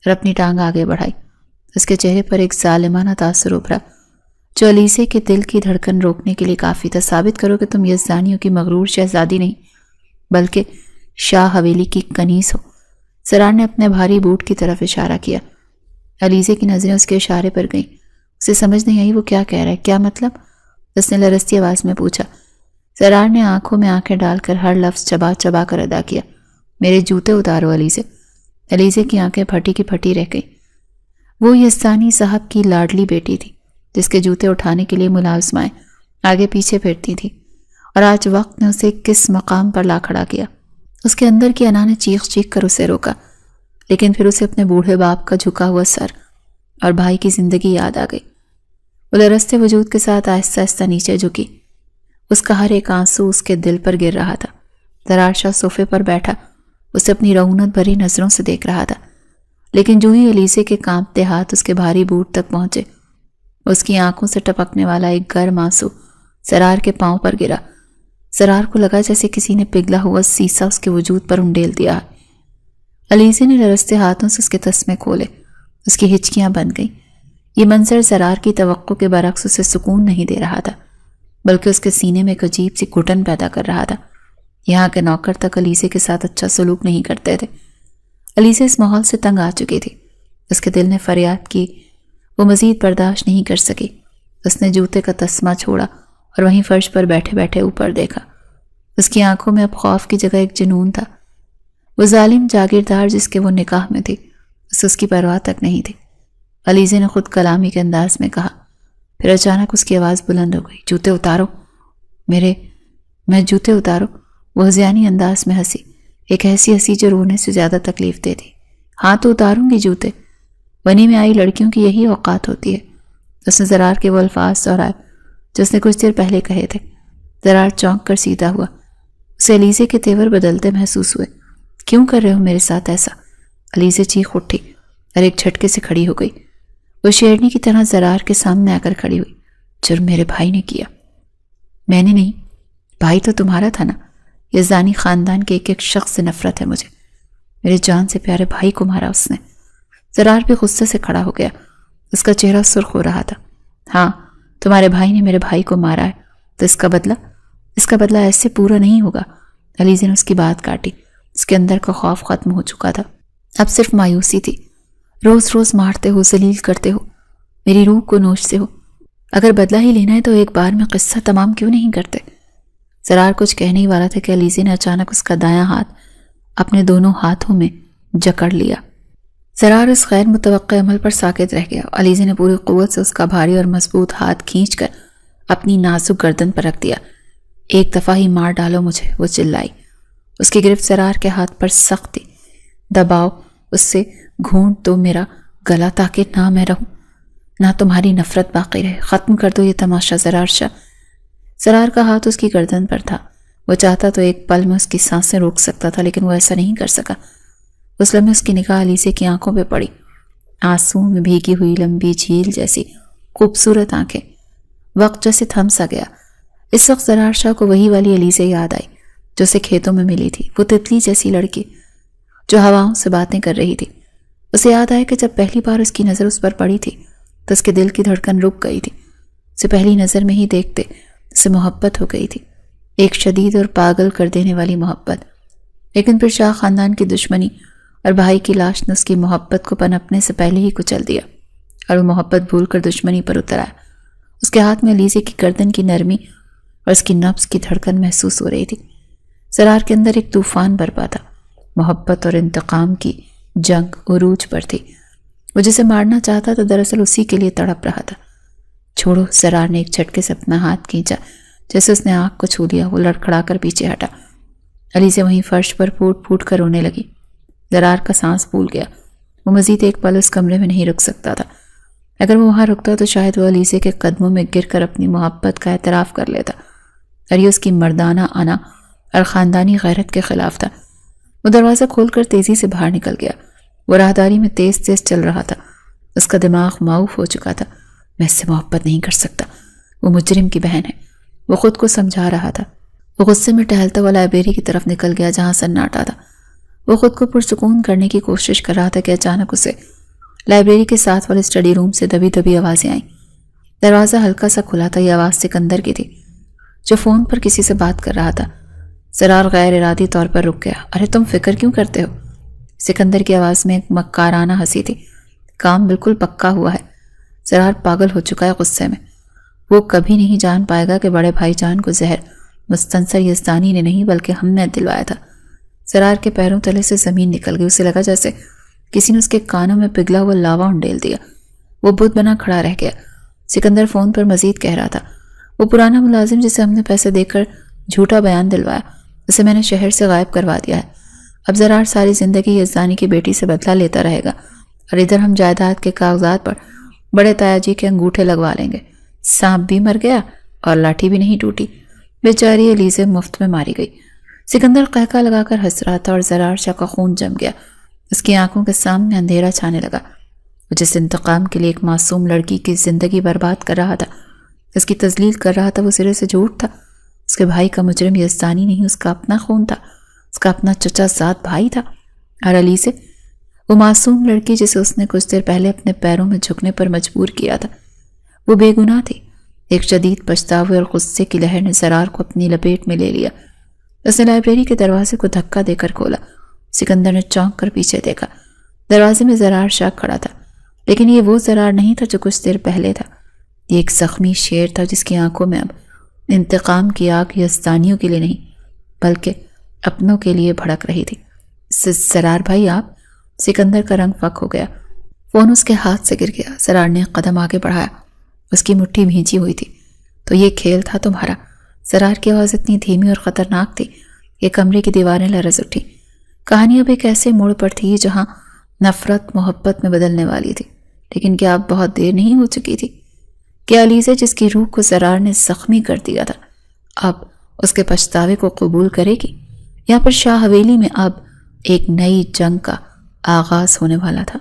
اور اپنی ٹانگ آگے بڑھائی۔ اس کے چہرے پر ایک ظالمانہ تاثر ابھرا جو علیزہ کے دل کی دھڑکن روکنے کے لیے کافی تھا۔ ثابت کرو کہ تم یزدانیوں کی مغرور شہزادی نہیں بلکہ شاہ حویلی کی کنیز ہو۔ زرار نے اپنے بھاری بوٹ کی طرف اشارہ کیا۔ علیزہ کی نظریں اس کے اشارے پر گئیں۔ اسے سمجھ نہیں آئی وہ کیا کہہ رہا ہے۔ کیا مطلب؟ اس نے لرزتی آواز میں پوچھا۔ زرار نے آنکھوں میں آنکھیں ڈال کر ہر لفظ چبا چبا کر ادا کیا۔ میرے جوتے اتارو علیزہ۔ علیزہ کی آنکھیں پھٹی کی پھٹی رہ گئیں۔ وہ یزدانی صاحب کی لاڈلی بیٹی تھی جس کے جوتے اٹھانے کے لیے ملازمائیں آگے پیچھے پھرتی تھیں، اور آج وقت نے اسے کس مقام پر لا کھڑا کیا۔ اس کے اندر کی انا نے چیخ چیخ کر اسے روکا، لیکن پھر اسے اپنے بوڑھے باپ کا جھکا ہوا سر اور بھائی کی زندگی یاد آ گئی۔ وہ لرزتے وجود کے ساتھ آہستہ آہستہ نیچے جھکی۔ اس کا ہر ایک آنسو اس کے دل پر گر رہا تھا۔ زرار شاہ صوفے پر بیٹھا اسے اپنی رعونت بھری نظروں سے دیکھ رہا تھا، لیکن جو ہی علیزہ کے کانپتے ہاتھ اس کے بھاری بوٹ تک پہنچے، اس کی آنکھوں سے ٹپکنے والا ایک گرم آنسو زرار کے پاؤں پر گرا۔ زرار کو لگا جیسے کسی نے پگھلا ہوا سیسا اس کے وجود پر انڈیل دیا۔ علیزہ نے لرزتے ہاتھوں سے اس کے تسمے کھولے۔ اس کی ہچکیاں بند گئیں۔ یہ منظر زرار کی توقع کے برعکس اسے سکون نہیں دے رہا تھا بلکہ اس کے سینے میں ایک عجیب سی گھٹن پیدا کر رہا تھا۔ یہاں کے نوکر تک علیزہ کے ساتھ اچھا سلوک نہیں کرتے تھے۔ علیزہ اس ماحول سے تنگ آ چکی تھی۔ اس کے دل نے فریاد کی، وہ مزید برداشت نہیں کر سکی۔ اس نے جوتے کا تسمہ چھوڑا اور وہیں فرش پر بیٹھے بیٹھے اوپر دیکھا۔ اس کی آنکھوں میں اب خوف کی جگہ ایک جنون تھا۔ وہ ظالم جاگیردار جس کے وہ نکاح میں تھی اسے اس کی پرواہ تک نہیں تھی۔ علیزہ نے خود کلامی کے انداز میں کہا، پھر اچانک اس کی آواز بلند ہو گئی، جوتے اتارو میں جوتے اتارو۔ وہ ہذیانی انداز میں ہنسی، ایک ایسی ہنسی جو رونے سے زیادہ تکلیف دے تھی۔ ہاں تو اتاروں گی جوتے، بنی میں آئی لڑکیوں کی یہی اوقات ہوتی ہے۔ اس نے زرار کے وہ الفاظ دہرائے جو اس نے کچھ دیر پہلے کہے تھے۔ زرار چونک کر سیدھا ہوا۔ اسے علیزہ کے تیور بدلتے محسوس ہوئے۔ کیوں کر رہے ہو میرے ساتھ ایسا؟ علیزہ چیخ اٹھی اور ایک جھٹکے سے کھڑی ہو گئی۔ وہ شیرنی کی طرح زرار کے سامنے آ کر کھڑی ہوئی۔ جرم میرے بھائی نے کیا۔ میں نے نہیں، بھائی تو تمہارا تھا نا۔ یزدانی خاندان کے ایک ایک شخص سے نفرت ہے مجھے۔ میرے جان سے پیارے بھائی کو مارا اس نے۔ زرار بھی غصے سے کھڑا ہو گیا۔ اس کا چہرہ سرخ ہو رہا تھا۔ ہاں، تمہارے بھائی نے میرے بھائی کو مارا ہے، تو اس کا بدلہ ایسے پورا نہیں ہوگا۔ علیزہ نے اس کی بات کاٹی۔ اس کے اندر کا خوف ختم ہو چکا تھا، اب صرف مایوسی تھی۔ روز روز مارتے ہو، ذلیل کرتے ہو، میری روح کو نوچتے ہو۔ اگر بدلہ ہی لینا ہے تو ایک بار میں قصہ تمام کیوں نہیں کرتے؟ زرار کچھ کہنے ہی والا تھا کہ علیزہ نے اچانک اس کا دایاں ہاتھ اپنے دونوں ہاتھوں میں جکڑ لیا۔ زرار اس غیر متوقع عمل پر ساکت رہ گیا۔ علیزہ نے پوری قوت سے اس کا بھاری اور مضبوط ہاتھ کھینچ کر اپنی نازک گردن پر رکھ دیا۔ ایک دفعہ ہی مار ڈالو مجھے، وہ چلائی۔ اس کی گرفت زرار کے ہاتھ پر سخت تھی۔ دباؤ، اس سے گھونٹ دو میرا گلا تاکہ نہ میں رہوں، نہ تمہاری نفرت باقی رہے۔ ختم کر دو یہ تماشا زرار شاہ۔ زرار کا ہاتھ اس کی گردن پر تھا۔ وہ چاہتا تو ایک پل میں اس کی سانسیں روک سکتا تھا، لیکن وہ ایسا نہیں کر سکا۔ اس لمحے اس کی نگاہ علیزہ کی آنکھوں پہ پڑی۔ آنسوں میں بھیگی ہوئی لمبی جھیل جیسی خوبصورت آنکھیں۔ وقت جیسے تھم سا گیا۔ اس وقت زرار شاہ کو وہی والی علیزہ یاد آئی جو اسے کھیتوں میں ملی تھی، وہ تتلی جیسی لڑکی جو ہواؤں سے باتیں کر رہی تھی۔ اسے یاد آیا کہ جب پہلی بار اس کی نظر اس پر پڑی تھی تو اس کے دل کی دھڑکن رک گئی تھی۔ اسے پہلی نظر میں ہی دیکھتے اسے محبت ہو گئی تھی، ایک شدید اور پاگل کر دینے والی محبت۔ لیکن پھر شاہ خاندان کی دشمنی اور بھائی کی لاش نے اس کی محبت کو پنپنے سے پہلے ہی کچل دیا اور وہ محبت بھول کر دشمنی پر اتر آیا۔ اس کے ہاتھ میں علیزے کی گردن کی نرمی اور اس کی نبض کی دھڑکن محسوس ہو رہی تھی۔ سرار کے اندر ایک طوفان برپا تھا۔ محبت اور انتقام کی جنگ عروج پر تھی۔ وہ جسے مارنا چاہتا تو دراصل اسی کے لیے تڑپ رہا تھا۔ چھوڑو، سرار نے ایک جھٹکے سے اپنا ہاتھ کھینچا۔ جیسے اس نے آنکھ کو چھو لیا، وہ لڑکھڑا کر پیچھے ہٹا۔ علیزے وہیں فرش پر پھوٹ پھوٹ کر رونے لگی۔ سرار کا سانس پھول گیا۔ وہ مزید ایک پل اس کمرے میں نہیں رک سکتا تھا۔ اگر وہ وہاں رکتا تو شاید وہ علیزے کے قدموں میں گر کر اپنی محبت کا اعتراف کر لیتا، اور یہ اس کی مردانہ انا اور خاندانی غیرت کے خلاف تھا۔ وہ دروازہ کھول کر تیزی سے باہر نکل گیا۔ وہ راہداری میں تیز تیز چل رہا تھا۔ اس کا دماغ معاف ہو چکا تھا۔ میں اس سے محبت نہیں کر سکتا، وہ مجرم کی بہن ہے، وہ خود کو سمجھا رہا تھا۔ وہ غصے میں ٹہلتا ہوا لائبریری کی طرف نکل گیا جہاں سناٹا تھا۔ وہ خود کو پرسکون کرنے کی کوشش کر رہا تھا کہ اچانک اسے لائبریری کے ساتھ والے اسٹڈی روم سے دبی دبی آوازیں آئیں۔ دروازہ ہلکا سا کھلا تھا۔ یہ آواز سکندر کی تھی جو فون پر کسی سے بات کر رہا تھا۔ سرار غیر ارادی طور پر رک گیا۔ ارے تم فکر کیوں کرتے ہو؟ سکندر کی آواز میں ایک مکارانہ ہنسی تھی۔ کام بالکل پکا ہوا ہے۔ سرار پاگل ہو چکا ہے غصے میں۔ وہ کبھی نہیں جان پائے گا کہ بڑے بھائی جان کو زہر مستنصر یزدانی نے نہیں بلکہ ہم نے دلوایا تھا۔ سرار کے پیروں تلے سے زمین نکل گئی۔ اسے لگا جیسے کسی نے اس کے کانوں میں پگھلا ہوا لاوا انڈیل دیا۔ وہ بت بنا کھڑا رہ گیا۔ سکندر فون پر مزید کہہ رہا تھا، وہ پرانا ملازم جسے ہم نے پیسے دے کر جھوٹا بیان دلوایا، اسے میں نے شہر سے غائب کروا دیا ہے۔ اب زرار ساری زندگی یزدانی کی بیٹی سے بدلہ لیتا رہے گا، اور ادھر ہم جائیداد کے کاغذات پر بڑے تایا جی کے انگوٹھے لگوا لیں گے۔ سانپ بھی مر گیا اور لاٹھی بھی نہیں ٹوٹی۔ بیچاری علیزے مفت میں ماری گئی۔ سکندر قہقہ لگا کر ہنس رہا تھا اور زرار شاہ کا خون جم گیا۔ اس کی آنکھوں کے سامنے اندھیرا چھانے لگا۔ وہ جس انتقام کے لیے ایک معصوم لڑکی کی زندگی برباد کر رہا تھا، اس کی تذلیل کر رہا تھا، وہ سرے سے جھوٹ تھا۔ اس کے بھائی کا مجرم یزدانی نہیں، اس کا اپنا خون تھا، اس کا اپنا چچا زاد بھائی تھا۔ اور علی سے وہ معصوم لڑکی جسے اس نے کچھ دیر پہلے اپنے پیروں میں جھکنے پر مجبور کیا تھا، وہ بے گناہ تھی۔ ایک شدید پچھتاوے اور غصے کی لہر نے زرار کو اپنی لپیٹ میں لے لیا۔ اس نے لائبریری کے دروازے کو دھکا دے کر کھولا۔ سکندر نے چونک کر پیچھے دیکھا۔ دروازے میں زرار شاہ کھڑا تھا، لیکن یہ وہ زرار نہیں تھا جو کچھ دیر پہلے تھا۔ یہ ایک زخمی شیر تھا جس کی آنکھوں میں اب انتقام کی آگ یزدانیوں کے لیے نہیں بلکہ اپنوں کے لیے بھڑک رہی تھی۔ زرار بھائی آپ؟ سکندر کا رنگ فک ہو گیا۔ فون اس کے ہاتھ سے گر گیا۔ زرار نے قدم آگے بڑھایا۔ اس کی مٹھی بھینچی ہوئی تھی۔ تو یہ کھیل تھا تمہارا؟ زرار کی آواز اتنی دھیمی اور خطرناک تھی کہ کمرے کی دیواریں لرز اٹھی۔ کہانی اب ایک ایسے موڑ پر تھی جہاں نفرت محبت میں بدلنے والی تھی، لیکن کیا اب بہت دیر نہیں ہو چکی تھی؟ کیا علیزے جس کی روح کو زرار نے زخمی کر دیا تھا اب اس کے پچھتاوے کو قبول کرے گی؟ یا پر شاہ حویلی میں اب ایک نئی جنگ کا آغاز ہونے والا تھا؟